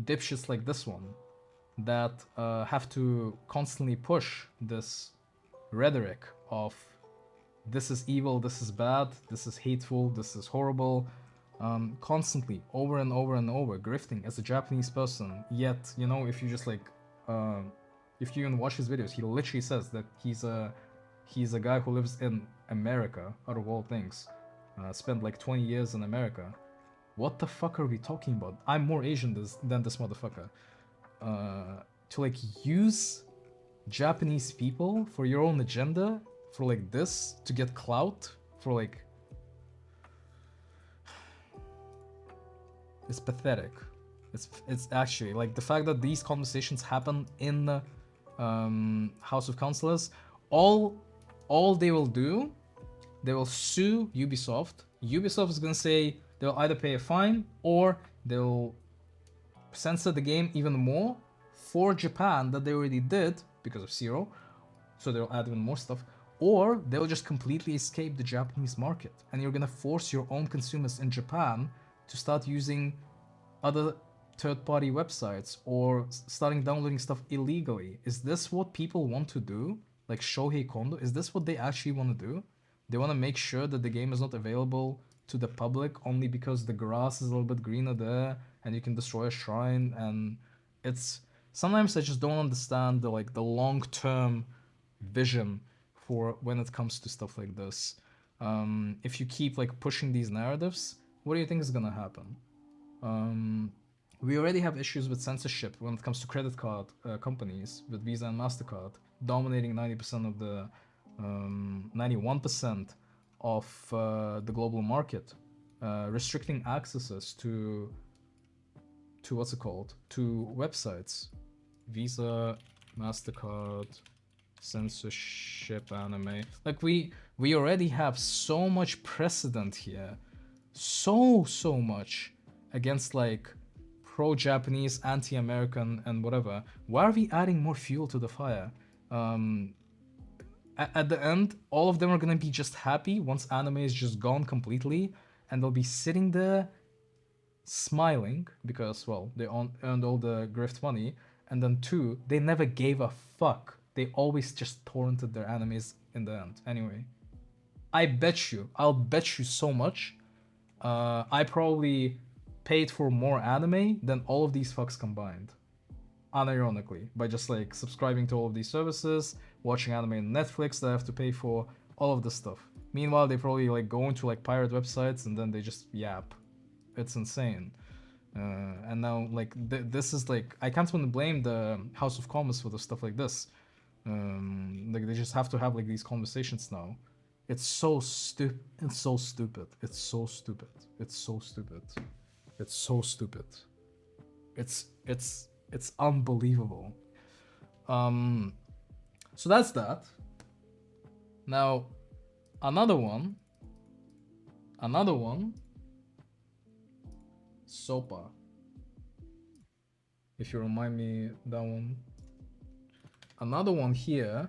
dipshits like this one that have to constantly push this rhetoric of this is evil, this is bad, this is hateful, this is horrible, constantly, over and over and over, grifting as a Japanese person. Yet, if you just like, if you even watch his videos, he literally says that he's a guy who lives in America, out of all things. spent like 20 years in America. What the fuck are we talking about? I'm more Asian than this motherfucker. To like use Japanese people for your own agenda, for like this, to get clout, for like... It's pathetic. It's actually, like, the fact that these conversations happen in the House of Councillors, all they will do, they will sue Ubisoft. Ubisoft is gonna say they'll either pay a fine or they'll censor the game even more for Japan that they already did because of Zero, so they'll add even more stuff, or they'll just completely escape the Japanese market and you're gonna force your own consumers in Japan to start using other third-party websites or starting downloading stuff illegally. Is this what people want to do? Like Shohei Kondo? Is this what they actually want to do? They want to make sure that the game is not available to the public only because the grass is a little bit greener there and you can destroy a shrine, and it's... Sometimes I just don't understand the long-term vision for when it comes to stuff like this. If you keep like pushing these narratives, what do you think is gonna happen? We already have issues with censorship when it comes to credit card companies, with Visa and MasterCard dominating 90% of the 91% of the global market, restricting accesses to what's it called? To websites. Visa, MasterCard, censorship, anime. Like we already have so much precedent here, so much against like pro-Japanese, anti-American, and whatever. Why are we adding more fuel to the fire? At the end, all of them are gonna be just happy once anime is just gone completely, and they'll be sitting there smiling because, well, they earned all the grift money, and then two, they never gave a fuck. They always just torrented their animes in the end. Anyway, I'll bet you so much, I probably paid for more anime than all of these fucks combined. Unironically, by just like subscribing to all of these services, watching anime on Netflix that I have to pay for, all of this stuff. Meanwhile, they probably like go into like pirate websites and then they just yap. It's insane. And now like this is like, I can't even blame the House of Commons for the stuff like this. Like they just have to have like these conversations now. It's so stupid. It's so stupid. It's so stupid. It's so stupid. It's so stupid. It's unbelievable. So that's that. Now, another one. Sopa. If you remind me that one. Another one here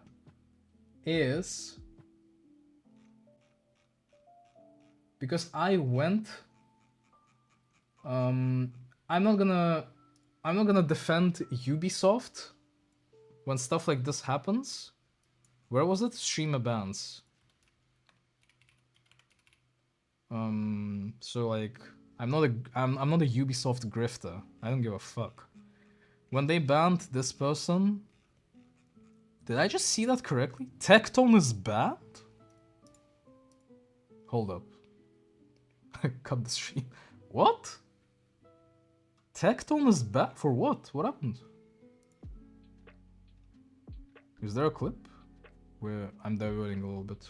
is because I went. I'm not gonna defend Ubisoft when stuff like this happens. Where was it? Streamer bans. So like I'm not a Ubisoft grifter. I don't give a fuck. When they banned this person, did I just see that correctly? Tectone is banned? Hold up. Cut the stream. What? Tectone is banned for what? What happened? Is there a clip where I'm diverting a little bit?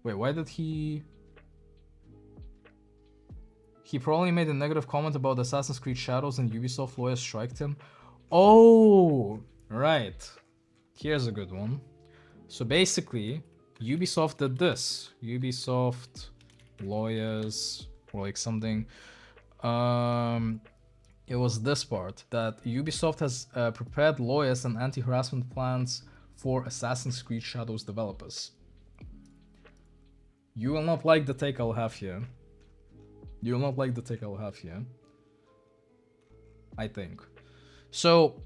Wait, why did he... He probably made a negative comment about Assassin's Creed Shadows and Ubisoft lawyers striked him. Oh, right. Here's a good one. So basically, Ubisoft did this. Ubisoft lawyers or like something. It was this part that Ubisoft has prepared lawyers and anti-harassment plans for Assassin's Creed Shadows developers. You will not like the take I'll have here. You will not like the take I'll have here. I think. So,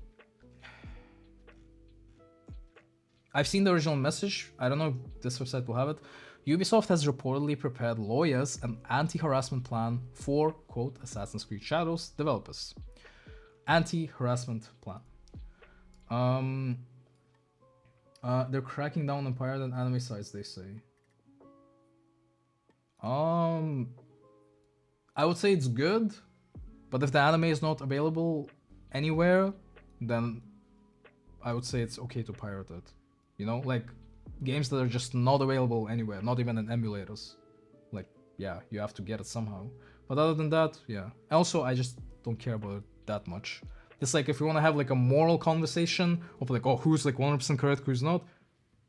I've seen the original message. I don't know if this website will have it. Ubisoft has reportedly prepared lawyers an anti-harassment plan for, quote, Assassin's Creed Shadows developers. Anti-harassment plan. They're cracking down on pirate and anime sites, they say. I would say it's good, but if the anime is not available anywhere, then I would say it's okay to pirate it. You know, like games that are just not available anywhere, not even in emulators. Like, yeah, you have to get it somehow. But other than that, yeah. Also, I just don't care about it that much. It's like if you want to have like a moral conversation of like, oh, who's like 100% correct, who's not.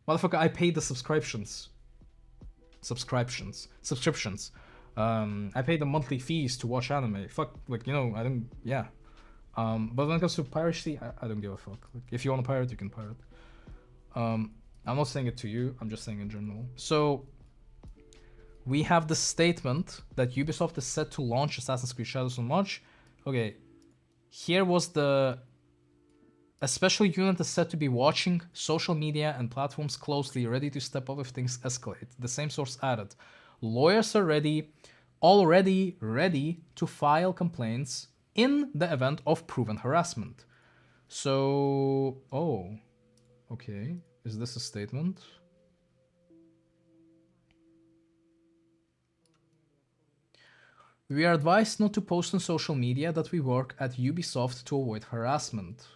Motherfucker, I paid the subscriptions. I pay the monthly fees to watch anime. Fuck, like, you know, I don't, yeah. But when it comes to piracy, I don't give a fuck. Like, if you want to pirate, you can pirate. I'm not saying it to you, I'm just saying in general. So, we have the statement that Ubisoft is set to launch Assassin's Creed Shadows in March. Okay, here was a special unit is said to be watching social media and platforms closely, ready to step up if things escalate. The same source added, lawyers are already ready to file complaints in the event of proven harassment. So, oh, okay. Is this a statement? We are advised not to post on social media that we work at Ubisoft to avoid harassment.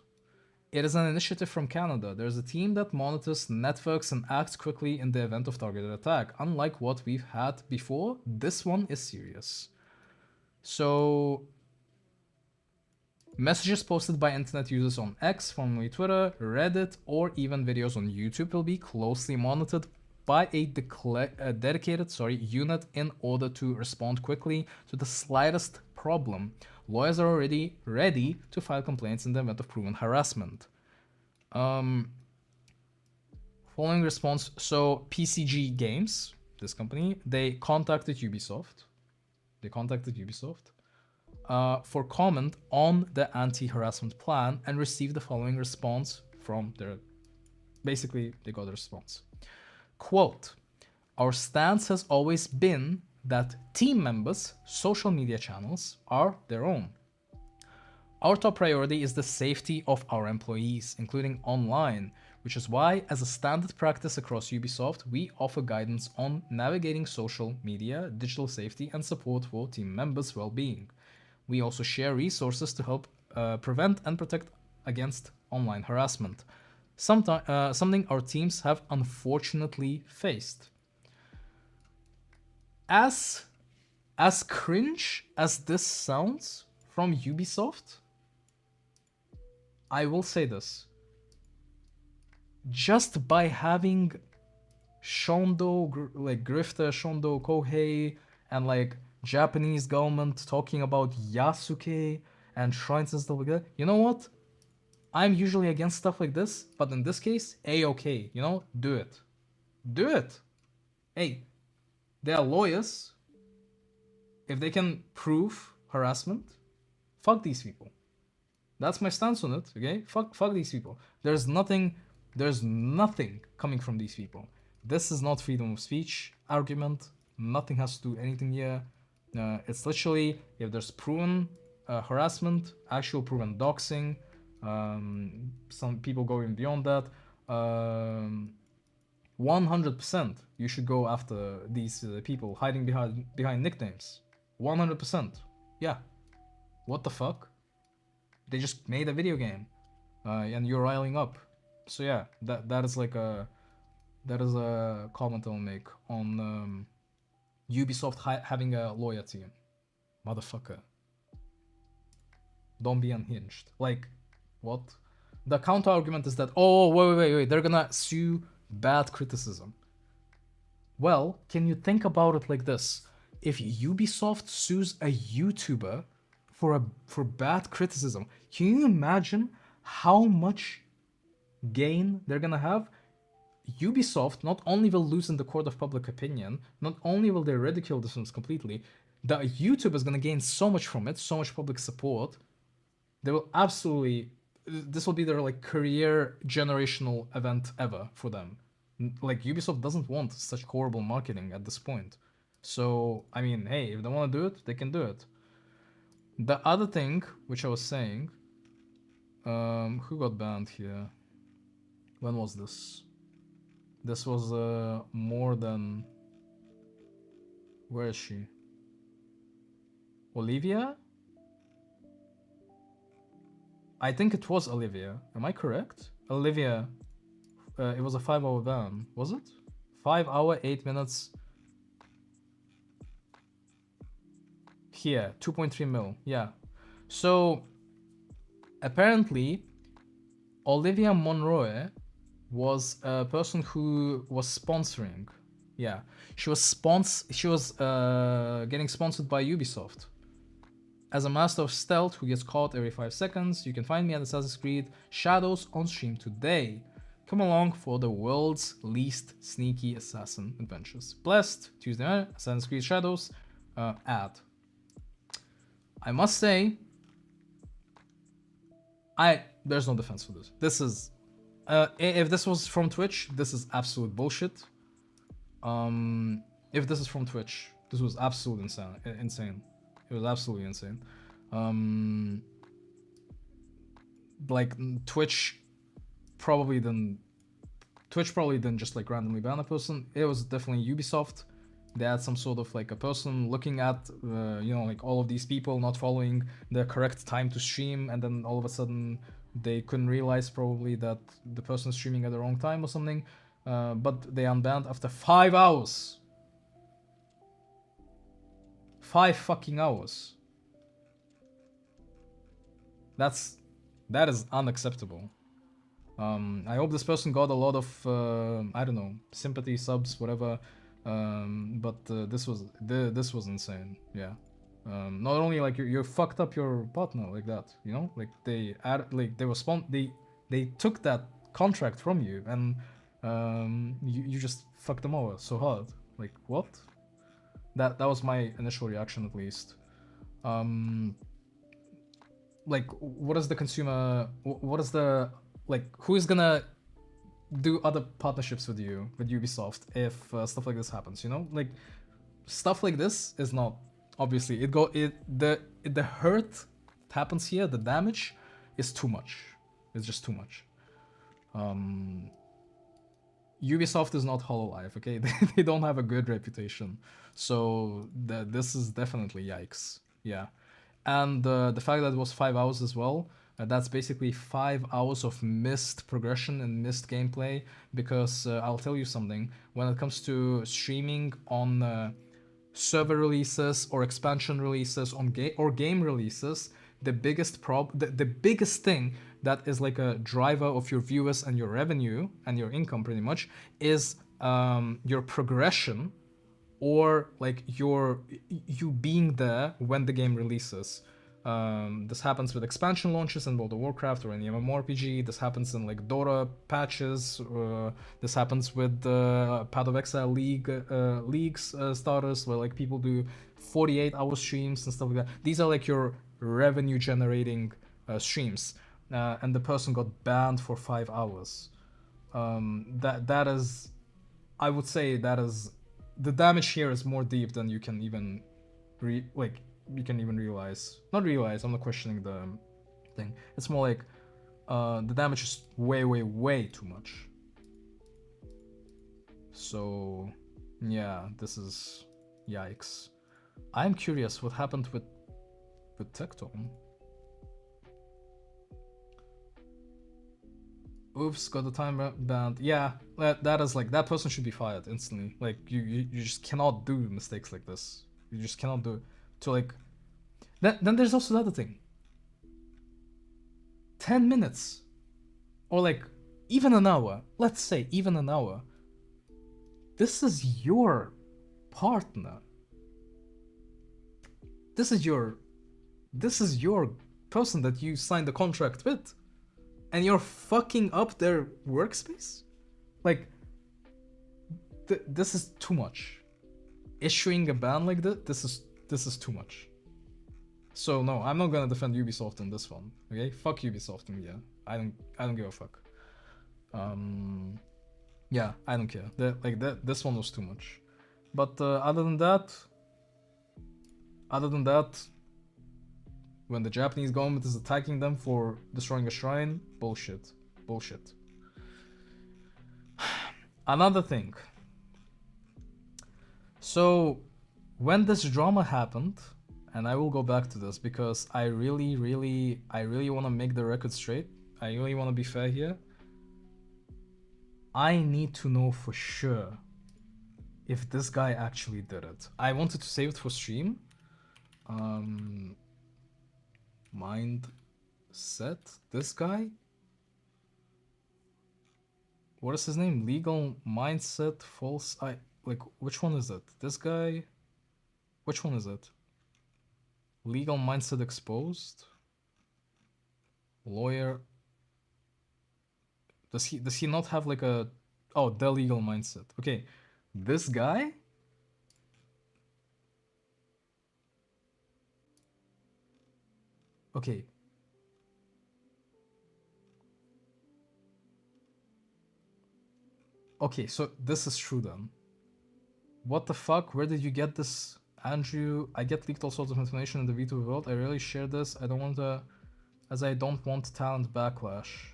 It is an initiative from Canada. There's a team that monitors networks and acts quickly in the event of targeted attack. Unlike what we've had before, this one is serious. So, messages posted by internet users on X, formerly Twitter, Reddit, or even videos on YouTube will be closely monitored by a dedicated unit in order to respond quickly to the slightest problem. Lawyers are already ready to file complaints in the event of proven harassment. Following response, so PCG Games, this company, they contacted Ubisoft. For comment on the anti-harassment plan and received the following response from their... Basically, they got a response. Quote, our stance has always been that team members' social media channels are their own. Our top priority is the safety of our employees, including online, which is why, as a standard practice across Ubisoft, we offer guidance on navigating social media, digital safety, and support for team members' well-being. We also share resources to help prevent and protect against online harassment, something our teams have unfortunately faced. As cringe as this sounds from Ubisoft, I will say this. Just by having Shondo, Grifter, Shondo, Kohei, and like Japanese government talking about Yasuke and shrines and stuff like that, you know what? I'm usually against stuff like this, but in this case, A-okay, you know? Do it. Do it! Hey, they are lawyers. If they can prove harassment, fuck these people. That's my stance on it, okay? Fuck these people. There's nothing coming from these people. This is not freedom of speech argument. Nothing has to do anything here. It's literally, if there's proven harassment, actual proven doxing, some people going beyond that, 100% you should go after these people hiding behind nicknames. 100%. Yeah. What the fuck? They just made a video game, and you're riling up. So yeah, that is a comment I'll make on Ubisoft having a lawyer team. Motherfucker. Don't be unhinged. Like, what? The counter argument is that, oh, wait, they're gonna sue bad criticism. Well, can you think about it like this? If Ubisoft sues a YouTuber for bad criticism, can you imagine how much gain they're gonna have? Ubisoft not only will lose in the court of public opinion, not only will they ridicule this one completely, the YouTube is gonna gain so much from it, so much public support. They will absolutely, this will be their like career generational event ever for them. Like, Ubisoft doesn't want such horrible marketing at this point. So, I mean, hey, if they want to do it, they can do it. The other thing, which I was saying, who got banned here? When was this? This was more than Where is she? Olivia? I think it was Olivia. Am I correct? Olivia. It was a 5-hour ban. Was it? 5 hour, 8 minutes. Here, 2.3 mil. Yeah. So, apparently, Olivia Monroe was a person who was sponsoring. Yeah. She was getting sponsored by Ubisoft. As a master of stealth who gets caught every 5 seconds, you can find me at Assassin's Creed Shadows on stream today. Come along for the world's least sneaky assassin adventures. Blessed, Tuesday night, Assassin's Creed Shadows, ad. I must say, there's no defense for this. This is, if this was from Twitch, this is absolute bullshit. If this is from Twitch, this was absolute insane. It was absolutely insane. Like Twitch probably didn't just like randomly ban a person. It was definitely Ubisoft. They had some sort of like a person looking at like all of these people not following the correct time to stream, and then all of a sudden they couldn't realize probably that the person's streaming at the wrong time or something. But they unbanned after 5 hours. 5 fucking hours. That is unacceptable. I hope this person got a lot of I don't know, sympathy, subs, whatever. But this was insane. Yeah. Not only like you fucked up your partner like that, you know, like they took that contract from you, and you just fucked them over so hard. Like what? That was my initial reaction, at least. Like, what is the consumer? What is the, like, who is gonna do other partnerships with you, with Ubisoft, if stuff like this happens? You know, like stuff like this is not, obviously the hurt happens here. The damage is too much. It's just too much. Ubisoft is not Hololive, okay? They don't have a good reputation, so this is definitely yikes. Yeah, and the fact that it was 5 hours as well, that's basically 5 hours of missed progression and missed gameplay. Because I'll tell you something, when it comes to streaming on server releases or expansion releases on game releases, the biggest the biggest thing that is like a driver of your viewers and your revenue and your income pretty much is your progression, or like you being there when the game releases. This happens with expansion launches in World of Warcraft or any MMORPG. This happens in like Dota patches. This happens with Path of Exile leagues starters, where like people do 48-hour streams and stuff like that. These are like your revenue generating streams, and the person got banned for 5 hours. That is, I would say that is, the damage here is more deep than you can even realize. Not realize, I'm not questioning the thing. It's more like the damage is way too much. So yeah, this is yikes. I'm curious what happened with Tecton. Oops, got the time banned. Yeah, that is like, that person should be fired instantly. Like you just cannot do mistakes like this. You just cannot do it. To like, then there's also the other thing. 10 minutes, or like even an hour. Let's say even an hour. This is your partner. This is your person that you signed the contract with, and you're fucking up their workspace. Like, this is too much. Issuing a ban like this is too much. So no, I'm not gonna defend Ubisoft in this one. Okay, fuck Ubisoft and yeah, I don't give a fuck. Yeah, I don't care. This one was too much. But other than that, when the Japanese government is attacking them for destroying a shrine, bullshit. Another thing. So when this drama happened, and I will go back to this because I really want to make the record straight. I really want to be fair here. I need to know for sure if this guy actually did it. I wanted to save it for stream. Mindset, this guy? What is his name? Legal Mindset, false. Like, which one is it? This guy? Which one is it? Legal Mindset exposed? Lawyer. Does he not have like a... Oh, the Legal Mindset. Okay, this guy? Okay. Okay, so this is true then. What the fuck? Where did you get this, Andrew? I get leaked all sorts of information in the VTuber world. I really share this. I don't want to... As I don't want talent backlash.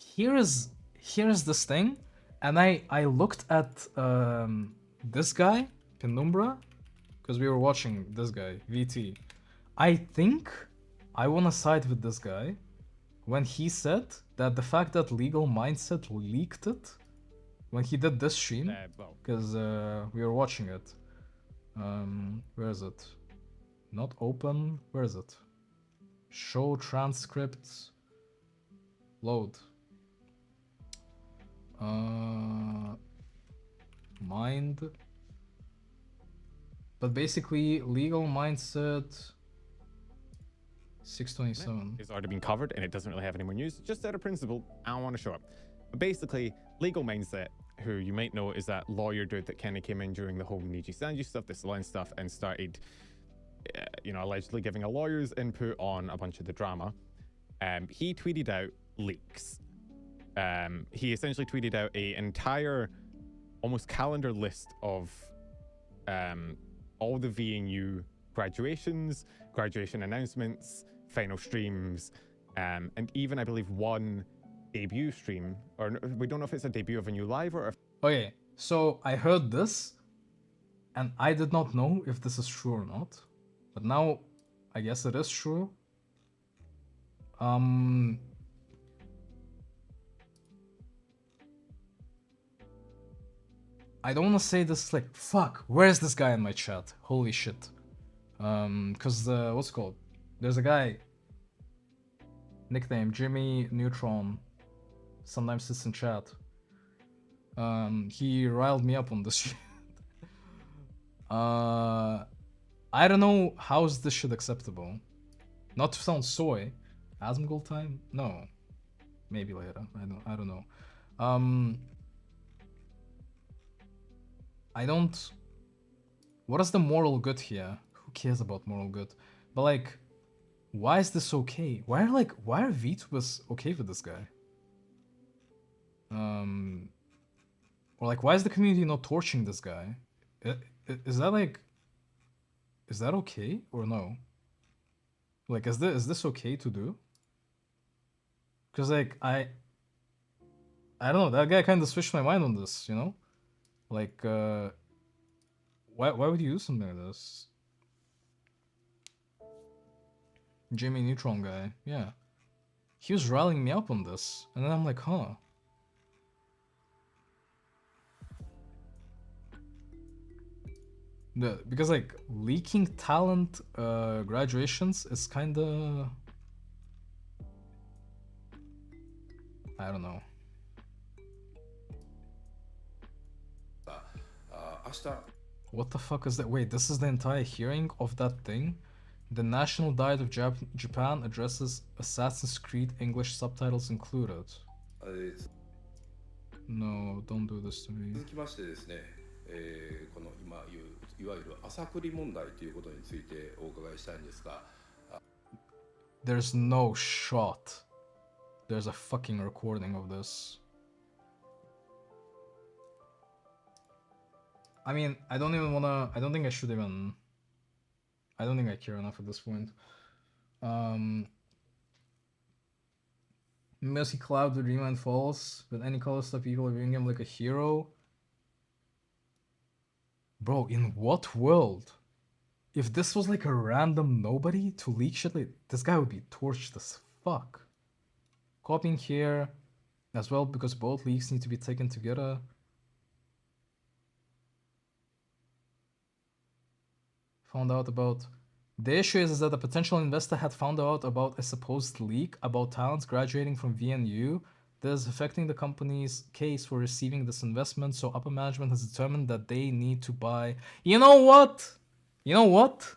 Here is this thing, and I looked at this guy, Penumbra, because we were watching this guy, VT. I think I want to side with this guy when he said that the fact that Legal Mindset leaked it when he did this stream, because we were watching it. Where is it? Not open. Where is it? Show transcripts. Load. Mind. But basically, Legal Mindset 627. It's already been covered and it doesn't really have any more news. Just out of principle, I want to show up. But basically, Legal Mindset, who you might know is that lawyer dude that kind of came in during the whole Niji Sanji stuff, the Salon stuff, and started, allegedly giving a lawyer's input on a bunch of the drama. He tweeted out leaks. He essentially tweeted out an entire, almost calendar list of all the VNU graduations, graduation announcements, final streams, and even, I believe, one debut stream. Or we don't know if it's a debut of a new live or... Okay, so I heard this, and I did not know if this is true or not. But now, I guess it is true. I don't want to say this like, fuck, where's this guy in my chat? Holy shit. Cause what's it called? There's a guy, nickname Jimmy Neutron, sometimes sits in chat. He riled me up on this shit. I don't know how is this shit acceptable. Not to sound soy. Asmongold time? No. Maybe later. I don't know. I don't... What is the moral good here? Who cares about moral good? But like, why is this okay? Why are VTubers okay with this guy? Or like, why is the community not torching this guy? Is that like... Is that okay or no? Like, is this okay to do? Because like, I don't know, that guy kind of switched my mind on this, you know? Like, why would you do something like this? Jimmy Neutron guy, yeah. He was rallying me up on this, and then I'm like, huh. Because like, leaking talent graduations is kinda... I don't know. What the fuck is that? Wait, this is the entire hearing of that thing? The National Diet of Japan addresses Assassin's Creed English subtitles included. No, don't do this to me. 続きましてですね、この今言ういわゆる朝栗問題ということについてお伺いしたいんですが、There's no shot. There's a fucking recording of this. I mean, I don't think I should even... I don't think I care enough at this point. Mercy Cloud with Remind Falls with any color stuff people viewing him like a hero. Bro, in what world? If this was like a random nobody to leak shit, like this guy would be torched as fuck. Copying here as well because both leaks need to be taken together. Found out about. The issue is that a potential investor had found out about a supposed leak about talents graduating from VNU that is affecting the company's case for receiving this investment, so upper management has determined that they need to buy. You know what? You know what?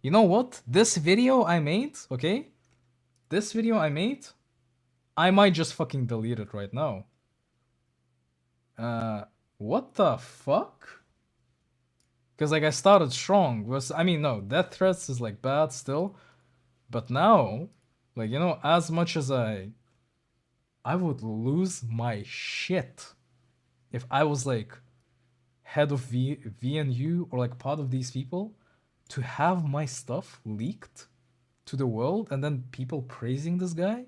You know what? This video I made, okay? This video I made, I might just fucking delete it right now. What the fuck? Because like I started strong. I mean, no, death threats is like bad still, but now, like, you know, as much as I would lose my shit if I was like head of VNU or like part of these people, to have my stuff leaked to the world and then people praising this guy.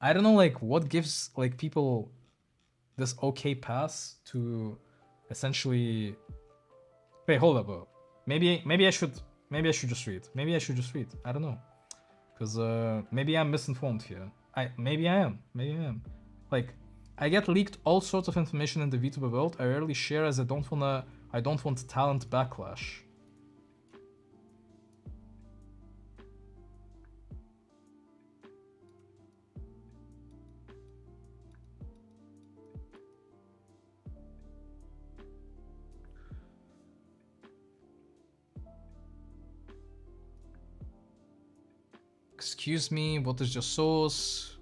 I don't know, like, what gives like people this okay pass to essentially. Wait, hold up, bro. Maybe I should just read. Maybe I should just read. I don't know, because maybe I'm misinformed here. Maybe I am. Like, I get leaked all sorts of information in the VTuber world. I rarely share as I don't want talent backlash. Excuse me, what is your source?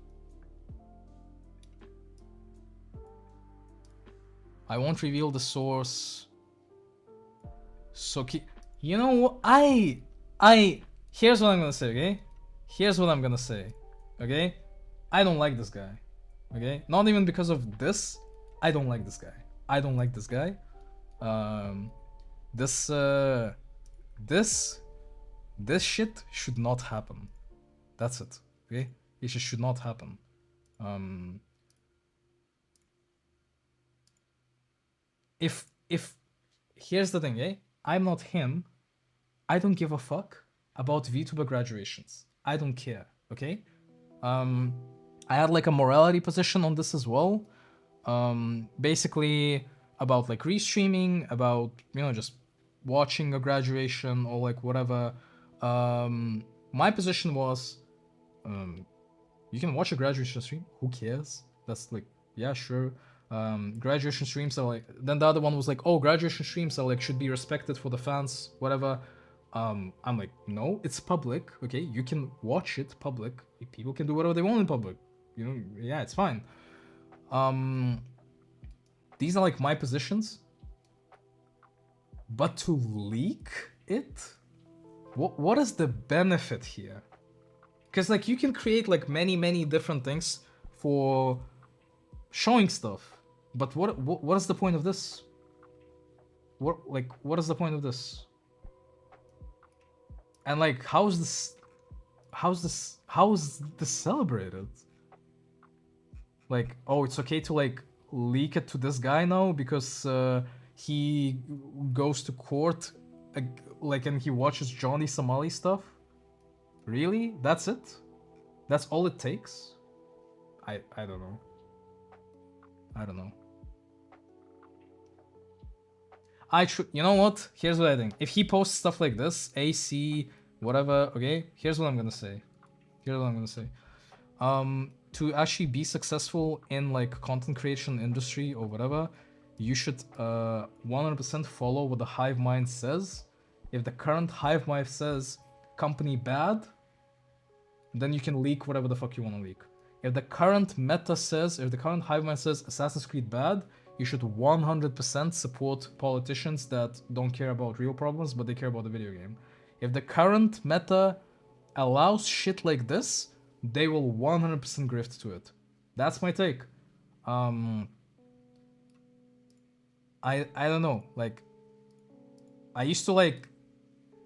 I won't reveal the source. So, you know what? Here's what I'm gonna say, okay? Here's what I'm gonna say, okay? I don't like this guy, okay? Not even because of this. I don't like this guy. I don't like this guy. This shit should not happen. That's it, okay? It just should not happen. If here's the thing, eh? I'm not him. I don't give a fuck about VTuber graduations. I don't care, okay? I had like a morality position on this as well. Basically about like restreaming, about, you know, just watching a graduation or like whatever. My position was, you can watch a graduation stream, who cares? That's like, yeah, sure. Graduation streams are like, then the other one was like, oh, graduation streams are like, should be respected for the fans, whatever. I'm like, no, it's public, okay? You can watch it public. People can do whatever they want in public. You know, yeah, it's fine. These are like my positions. But to leak it? What is the benefit here? Because like you can create like many different things for showing stuff, but what is the point of this? What is the point of this? And like how is this celebrated? Like, oh, it's okay to like leak it to this guy now because he goes to court, like, and he watches Johnny Somali stuff. Really? That's it? That's all it takes? I don't know. I don't know. You know what? Here's what I think. If he posts stuff like this, AC, whatever, okay? Here's what I'm gonna say. To actually be successful in like content creation industry or whatever, you should 100% follow what the hive mind says. If the current hive mind says company bad, then you can leak whatever the fuck you want to leak. If the current meta says, if the current hive mind says Assassin's Creed bad, you should 100% support politicians that don't care about real problems, but they care about the video game. If the current meta allows shit like this, they will 100% grift to it. That's my take. I don't know, like, I used to like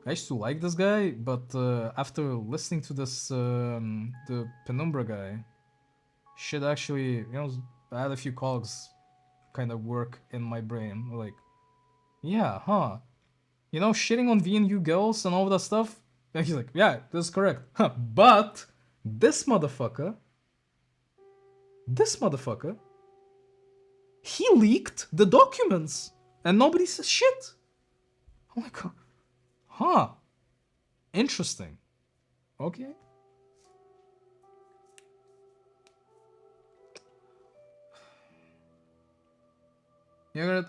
this guy, but after listening to this the Penumbra guy, shit actually, you know, I had a few cogs kind of work in my brain. Like, yeah, huh? You know, shitting on VNU girls and all that stuff? And he's like, yeah, this is correct. Huh. But this motherfucker, he leaked the documents and nobody says shit. I'm like, huh? Interesting. Okay. You know,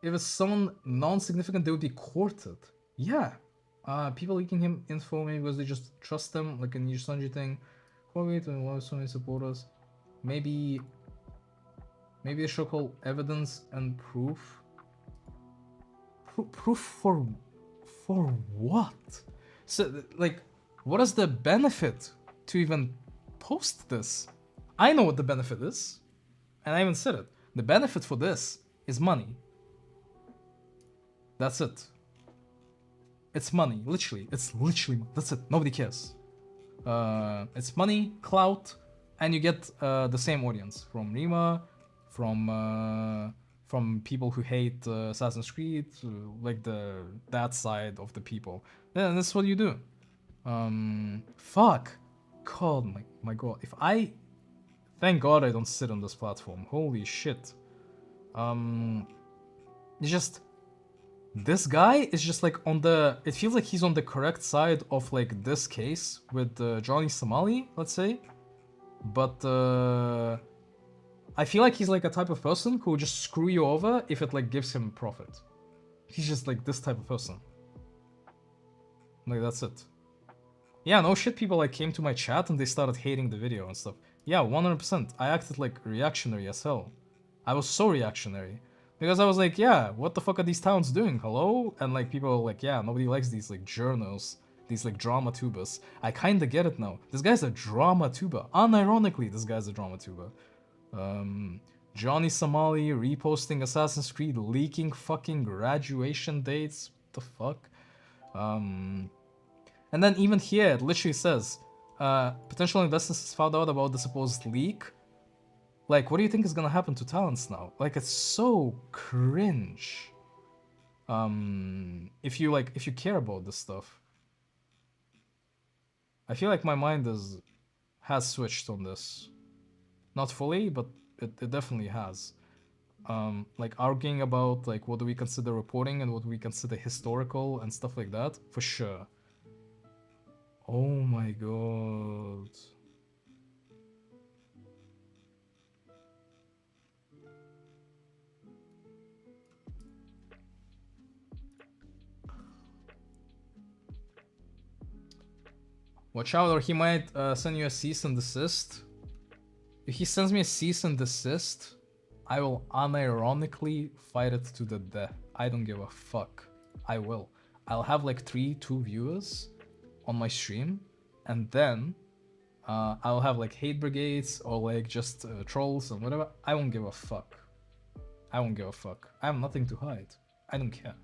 if it's someone non-significant, they would be courted. Yeah. People leaking him info maybe because they just trust them, like a Niche Sanji thing. Huawei to allow so many supporters. Maybe a show called Evidence and Proof. Proof for what? So, like, what is the benefit to even post this? I know what the benefit is, and I even said it. The benefit for this is money. That's it. It's money, literally. It's literally, that's it. Nobody cares. It's money, clout, and you get the same audience from Rima, from people who hate Assassin's Creed, like that side of the people. Yeah, that's what you do. Fuck. God, my god. Thank God I don't sit on this platform. Holy shit. It's just, this guy is just like it feels like he's on the correct side of like this case with Johnny Somali, let's say. But I feel like he's like a type of person who will just screw you over if it like gives him profit. He's just like this type of person. Like, that's it. Yeah, no shit, people like came to my chat and they started hating the video and stuff. Yeah, 100%. I acted like reactionary as hell. I was so reactionary. Because I was like, yeah, what the fuck are these towns doing? Hello? And like people are like, yeah, nobody likes these like journals, these like drama tubers. I kinda get it now. This guy's a drama tuber. Unironically, this guy's a drama tuber. Johnny Somali reposting Assassin's Creed, leaking fucking graduation dates. What the fuck? And then even here, it literally says, potential investors found out about the supposed leak. Like, what do you think is gonna happen to talents now? Like, it's so cringe. If you care about this stuff. I feel like my mind has switched on this. Not fully, but it definitely has. Like arguing about like what do we consider reporting and what do we consider historical and stuff like that, for sure. Oh my god. Watch out, or he might send you a cease and desist. If he sends me a cease and desist, I will unironically fight it to the death. I don't give a fuck. I will. I'll have like 2 viewers on my stream, and then I'll have like hate brigades or like just trolls and whatever. I won't give a fuck. I won't give a fuck. I have nothing to hide. I don't care.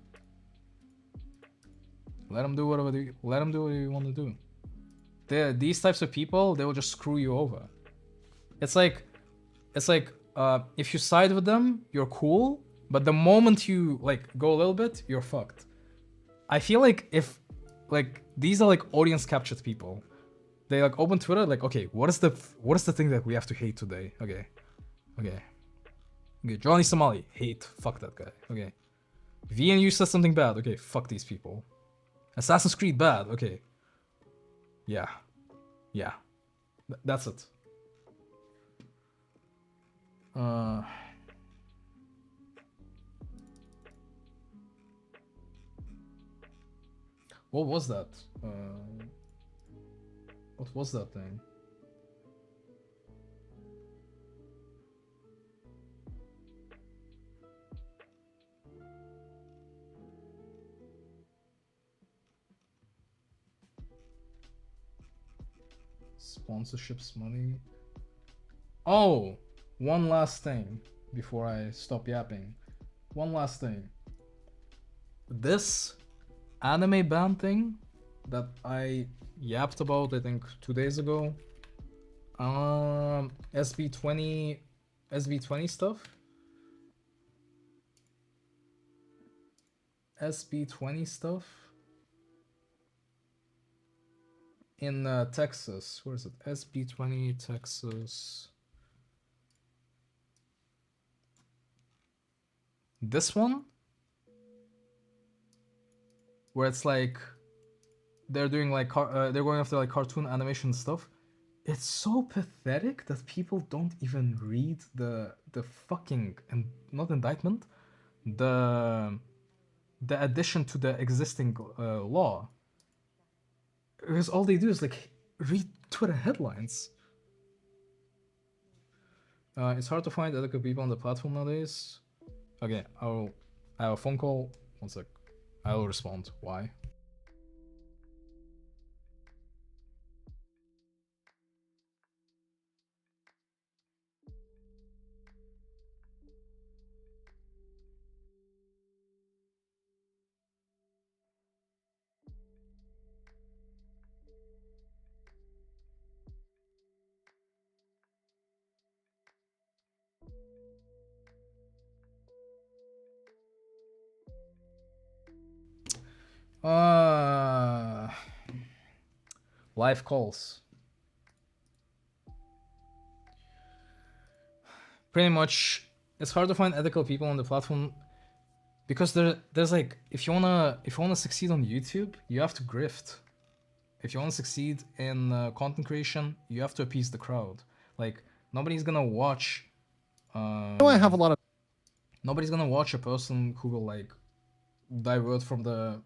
Let them do whatever they want to do. These types of people, they will just screw you over. It's like if you side with them, you're cool, but the moment you like go a little bit, you're fucked. I feel like if like these are like audience captured people, they like open Twitter like, okay, what is the thing that we have to hate today? Okay, Johnny Somali, hate, fuck that guy. Okay, VNU says something bad. Okay, fuck these people. Assassin's Creed bad. Okay, yeah, that's it. What was that? What was that thing? Sponsorships, money. Oh, one last thing before I stop yapping. One last thing. This anime ban thing that I yapped about, I think 2 days ago. SB20 stuff. SB20 stuff in Texas. Where is it? SB20 Texas. This one, where it's like they're doing like they're going after like cartoon animation stuff. It's so pathetic that people don't even read the fucking, and not indictment, the addition to the existing law. Because all they do is like read Twitter headlines. It's hard to find adequate people on the platform nowadays. Okay, I have a phone call. 1 sec. I will respond. Why? Live calls. Pretty much, it's hard to find ethical people on the platform because there's like, if you wanna succeed on YouTube, you have to grift. If you wanna succeed in content creation, you have to appease the crowd. Like, nobody's gonna watch. I have a lot of. Nobody's gonna watch a person who will like divert from the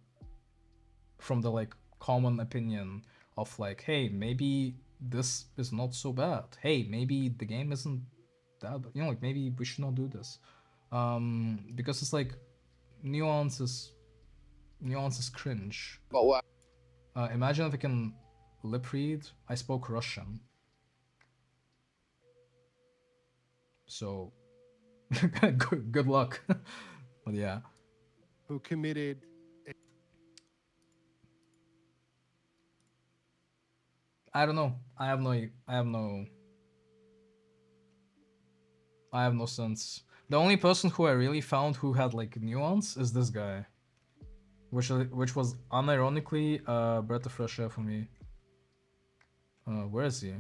like common opinion of like, hey, maybe this is not so bad. Hey, maybe the game isn't that, you know, like maybe we should not do this. Because it's like nuance is cringe. But what? Imagine if I can lip read. I spoke Russian. So good luck. But yeah. Who committed? I don't know. I have no sense. The only person who I really found who had like nuance is this guy, which was unironically breath of fresh air for me. Where is he?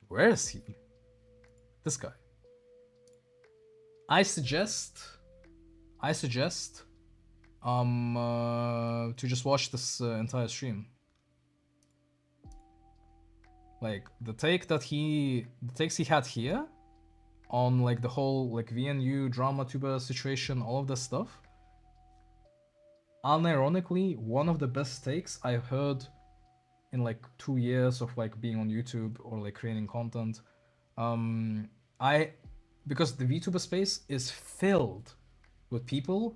Where is he? This guy. I suggest to just watch this entire stream. Like the takes he had here on like the whole like VNU drama tuber situation, all of this stuff. Unironically, one of the best takes I've heard in like 2 years of like being on YouTube or like creating content. Because the VTuber space is filled with people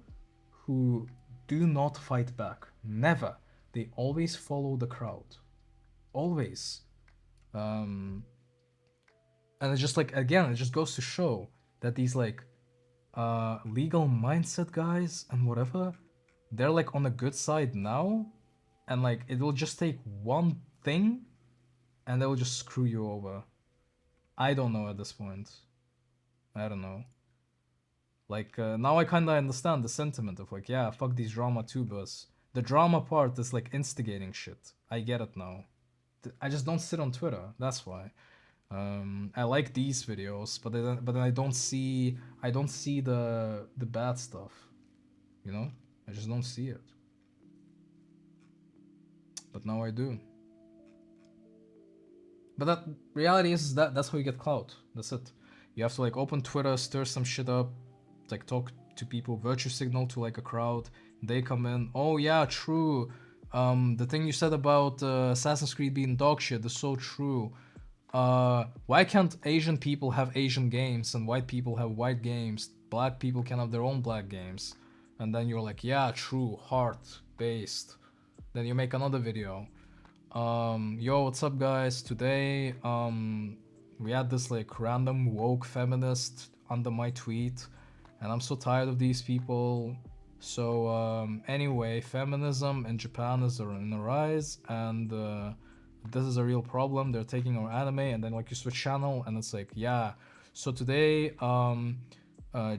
who do not fight back. Never. They always follow the crowd. Always. And it's just like, again, it just goes to show that these like legal mindset guys and whatever, they're like on the good side now, and like it will just take one thing and they will just screw you over. I don't know at this point. I don't know. Like now I kind of understand the sentiment of like, yeah, fuck these drama tubers. The drama part is like instigating shit. I get it now. I just don't sit on Twitter. That's why. I like these videos, but then I don't see the bad stuff. You know, I just don't see it. But now I do. But that reality is that's how you get clout. That's it. You have to like open Twitter, stir some shit up, like talk to people, virtue signal to like a crowd. They come in. Oh yeah, true. The thing you said about Assassin's Creed being dog shit is so true. Why can't Asian people have Asian games and white people have white games? Black people can have their own black games. And then you're like, yeah, true, heart-based. Then you make another video. Yo, what's up guys? Today, we had this like random woke feminist under my tweet. And I'm so tired of these people. So anyway, feminism in Japan is in a rise, and this is a real problem. They're taking our anime, and then like you switch channel, and it's like, yeah. So today,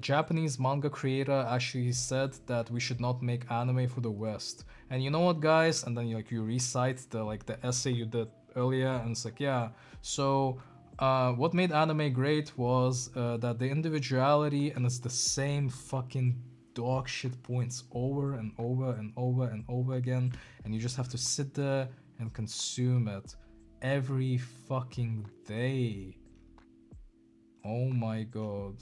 Japanese manga creator actually said that we should not make anime for the West. And you know what, guys? And then you recite the essay you did earlier, and it's like, yeah. So what made anime great was that the individuality, and it's the same fucking dog shit points over and over and over and over again, and you just have to sit there and consume it every fucking day. Oh my god.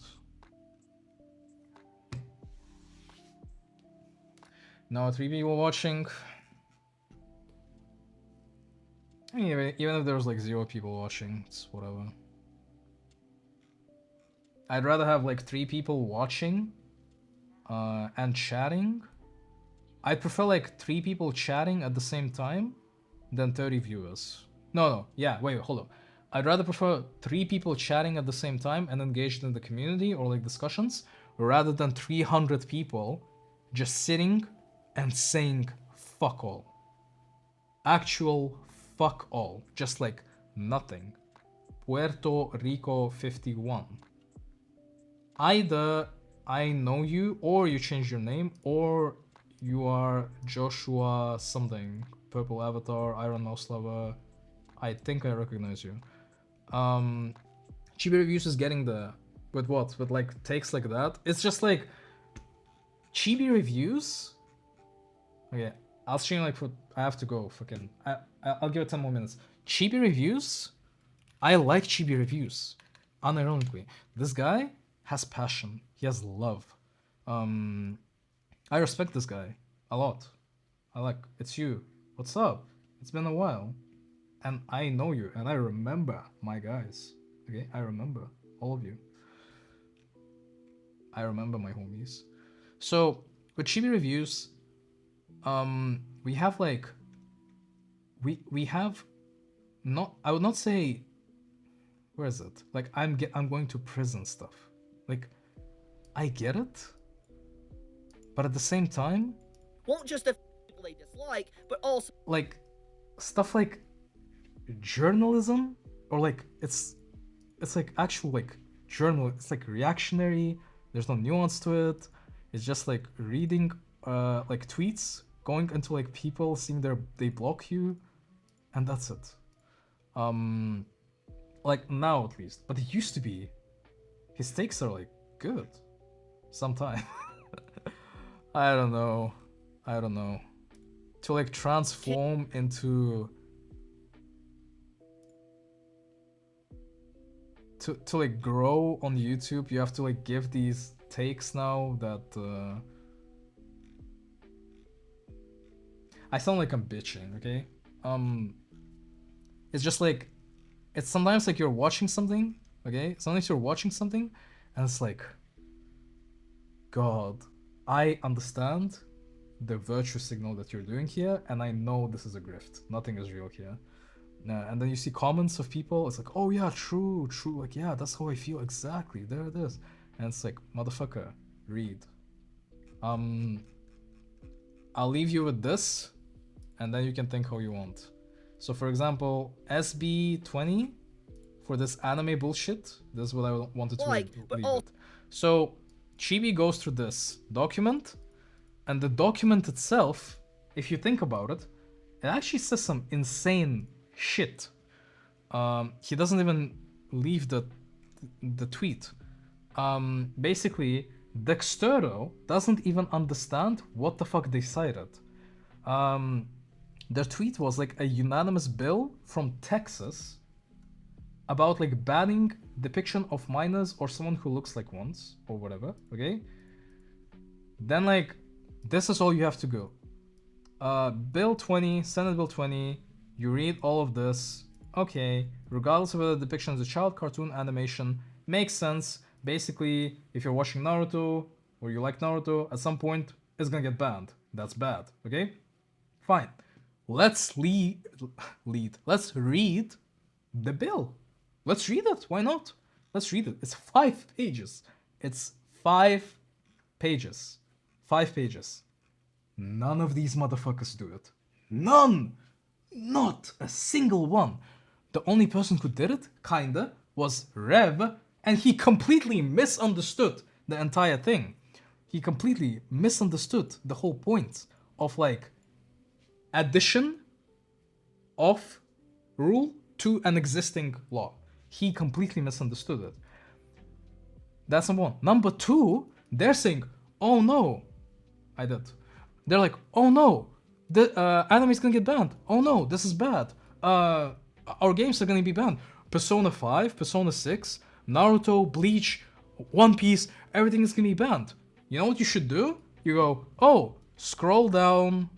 Now 3 people watching. Anyway, even if there's like 0 people watching, it's whatever. I'd rather have like 3 people watching and chatting. I prefer like 3 people chatting at the same time than 30 viewers. No, yeah, wait, hold up. I'd rather prefer 3 people chatting at the same time and engaged in the community or like discussions, rather than 300 people just sitting and saying fuck all. Actual fuck all. Just like nothing. Puerto Rico 51. Either I know you, or you change your name, or you are Joshua something. Purple Avatar, Iron Mouse Lover. I think I recognize you. Chibi Reviews is getting the... With what? With like takes like that? It's just like... Chibi Reviews? Okay, I'll stream like for... I have to go, fucking... I'll give it 10 more minutes. Chibi Reviews? I like Chibi Reviews. Unironically. This guy has passion. He has love. I respect this guy a lot. I like... It's you. What's up? It's been a while. And I know you, and I remember my guys. Okay, I remember all of you. I remember my homies. So with Chibi Reviews, we have like, we have not. I would not say. Where is it? Like I'm going to prison stuff. Like, I get it, but at the same time, won't just affect people they dislike, but also like stuff like journalism, or like it's like actual like journal. It's like reactionary. There's no nuance to it. It's just like reading like tweets, going into like people, seeing they block you, and that's it. Like now at least, but it used to be. His takes are like good, sometimes. I don't know. To like transform into. To like grow on YouTube, you have to like give these takes now that I sound like I'm bitching, okay? It's just like, it's sometimes like you're watching something, okay? Sometimes you're watching something and it's like, God, I understand the virtue signal that you're doing here, and I know this is a grift. Nothing is real here. And then you see comments of people, it's like, oh yeah, true, like yeah, that's how I feel exactly, there it is. And it's like, motherfucker, read. I'll leave you with this, and then you can think how you want. So for example, SB20, for this anime bullshit, this is what I wanted to read it. So Chibi goes through this document, and the document itself, if you think about it, it actually says some insane shit. He doesn't even leave the tweet. Basically, Dextero doesn't even understand what the fuck they cited. Their tweet was like a unanimous bill from Texas about like banning depiction of minors or someone who looks like ones or whatever, okay? Then like, this is all you have to go. Bill 20, Senate Bill 20, you read all of this, okay, regardless of whether the depiction is a child cartoon animation, makes sense. Basically, if you're watching Naruto, or you like Naruto, at some point, it's gonna get banned. That's bad, okay? Fine. Let's let's read the bill. Let's read it, why not? Let's read it. It's 5 pages. It's 5 pages. 5 pages. None of these motherfuckers do it. None! Not a single one. The only person who did it, kinda, was Rev, and he completely misunderstood the entire thing. He completely misunderstood the whole point of like addition of rule to an existing law. He completely misunderstood it. That's number one. Number two, they're saying, oh no, I did. They're like, oh no, the anime is gonna get banned. Oh no, this is bad. Our games are gonna be banned. Persona 5, Persona 6, Naruto, Bleach, One Piece, everything is gonna be banned. You know what you should do? You go, oh, scroll down.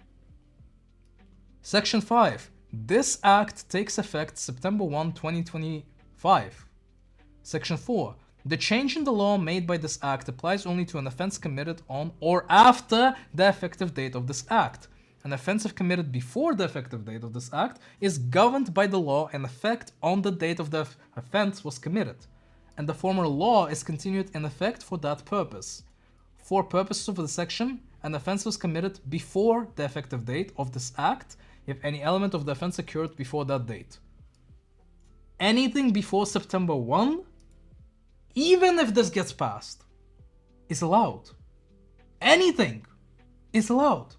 Section 5. This act takes effect September 1, 2025. Section 4. The change in the law made by this act applies only to an offense committed on or after the effective date of this act. An offense committed before the effective date of this act is governed by the law in effect on the date of the offense was committed, and the former law is continued in effect for that purpose. For purposes of the section, an offense was committed before the effective date of this act if any element of the offense occurred before that date. Anything before September 1, even if this gets passed, is allowed. Anything is allowed.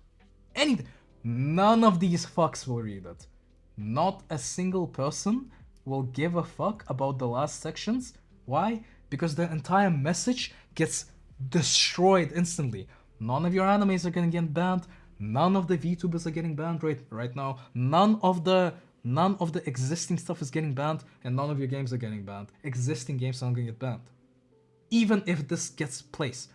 Anything. None of these fucks will read it. Not a single person will give a fuck about the last sections. Why? Because the entire message gets destroyed instantly. None of your animes are gonna get banned. None of the VTubers are getting banned right now. None of the existing stuff is getting banned, and none of your games are getting banned. Existing games aren't gonna get banned. Even if this gets place,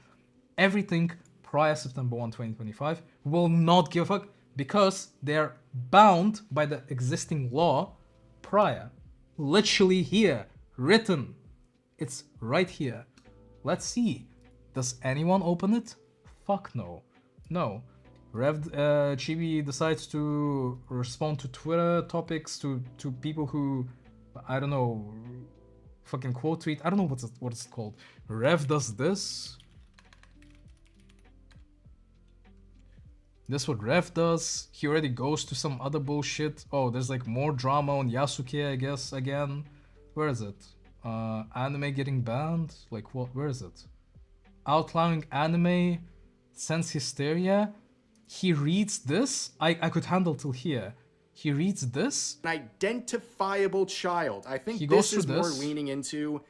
everything prior September 1, 2025 will not give a fuck because they're bound by the existing law prior. Literally here, written. It's right here. Let's see. Does anyone open it? Fuck no. No. Chibi decides to respond to Twitter topics to people who, I don't know, fucking quote tweet. I don't know what it's called. Rev does this. This what Rev does. He already goes to some other bullshit. Oh, there's like more drama on Yasuke, I guess, again. Where is it? Anime getting banned? Like what? Where is it? Outlawing anime, sense hysteria. He reads this. I could handle till here. He reads this. An identifiable child. I think He goes this is through more this. leaning into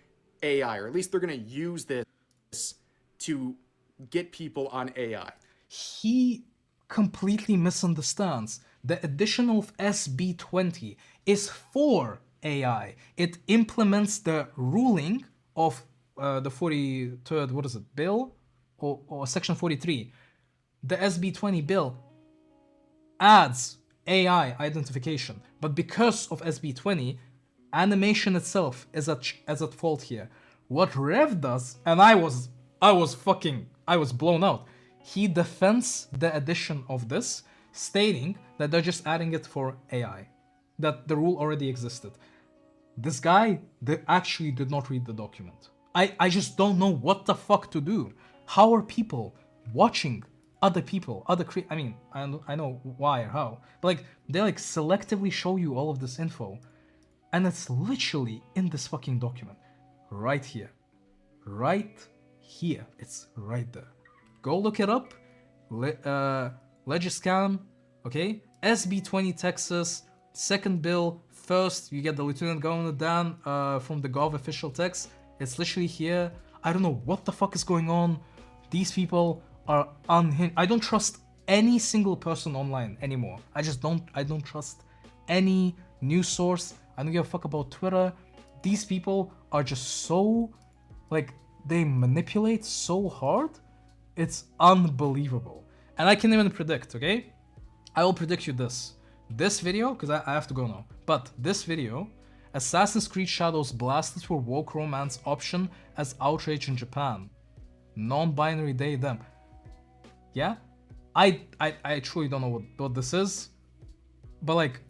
AI, or at least they're going to use this to get people on AI. He completely misunderstands. The addition of SB20 is for AI. It implements the ruling of the 43rd, what is it, bill? Or section 43. The SB20 bill adds AI identification, but because of SB20, animation itself is at fault here. What Rev does, and I was blown out. He defends the addition of this, stating that they're just adding it for AI, that the rule already existed. This guy actually did not read the document. I just don't know what the fuck to do. How are people watching other people, I know why or how, but like they like selectively show you all of this info, and it's literally in this fucking document, right here, it's right there. Go look it up. Legiscan, okay? SB20 Texas, second bill, first you get the Lieutenant Governor Dan from the Gov official text. It's literally here. I don't know what the fuck is going on. These people are unhinged. I don't trust any single person online anymore. I don't trust any news source. I don't give a fuck about Twitter. These people are just so, like, they manipulate so hard. It's unbelievable. And I can even predict, okay? I will predict you this. This video, because I have to go now, but this video, Assassin's Creed Shadows blasted for woke romance option as outrage in Japan. Non-binary they, them. Yeah? I truly don't know what this is. But like,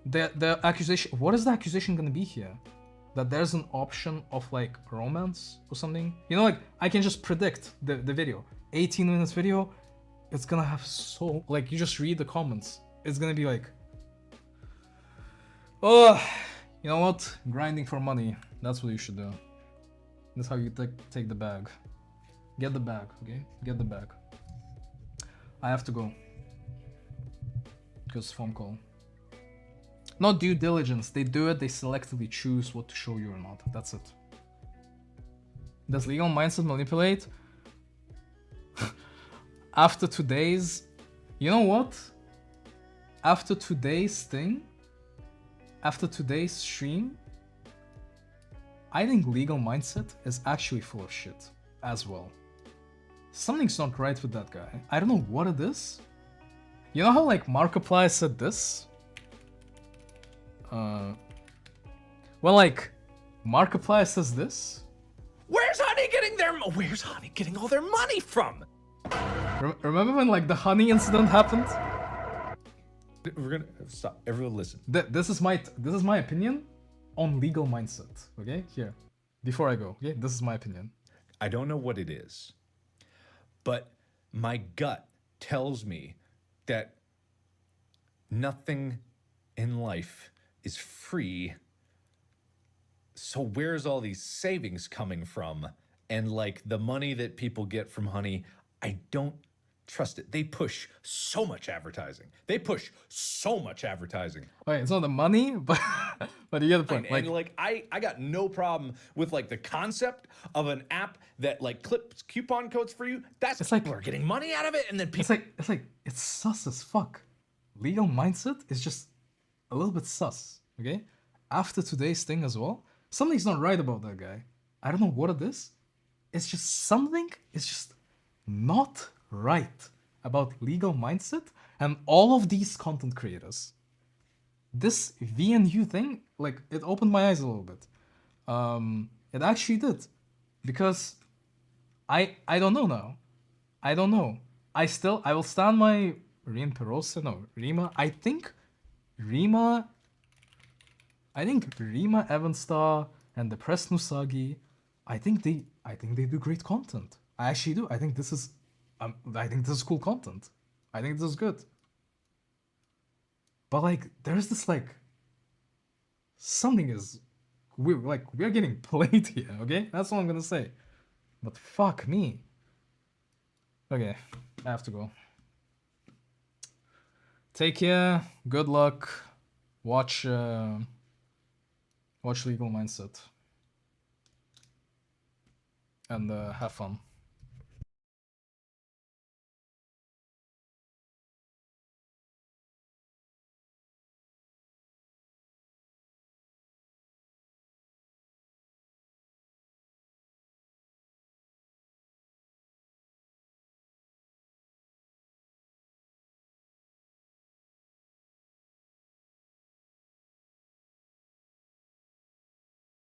the accusation, what is the accusation gonna be here? That there's an option of like romance or something? You know, like, I can just predict the video. 18 minutes video, it's gonna have so, like, you just read the comments. It's gonna be like, Oh, you know what? Grinding for money. That's what you should do. That's how you take the bag. Get the bag, okay? Get the bag. I have to go. Because phone call. Not due diligence. They do it, they selectively choose what to show you or not. That's it. Does legal mindset manipulate? After today's... You know what? After today's thing, after today's stream, I think legal mindset is actually full of shit as well. Something's not right with that guy. I don't know what it is. You know how like Markiplier said this? Well, like Markiplier says this. Where's Honey getting all their money from? Remember when like the honey incident happened? We're gonna stop. Everyone listen. This is my opinion on legal mindset. Okay, here. Before I go, okay, this is my opinion. I don't know what it is, but my gut tells me that nothing in life is free. So where's all these savings coming from? And like the money that people get from Honey, I don't trust it. They push so much advertising. Okay, it's not the money, but you get the point. And like I got no problem with like the concept of an app that like clips coupon codes for you. That's it's like we're getting money out of it, and then people. It's sus as fuck. Legal mindset is just a little bit sus. Okay, after today's thing as well, something's not right about that guy. I don't know what it is. It's just something is just not right about legal mindset and all of these content creators. This VNU thing, like, it opened my eyes a little bit. It actually did, because I don't know now. I don't know. I will stand my Rima. I think Rima Evanstar and the Press Nusagi, I think they do great content. I actually do. I think this is cool content. I think this is good. But like, there's this like, something is we're getting played here. Okay, that's all I'm gonna say. But fuck me. Okay, I have to go. Take care. Good luck. Watch Legal Mindset. And have fun.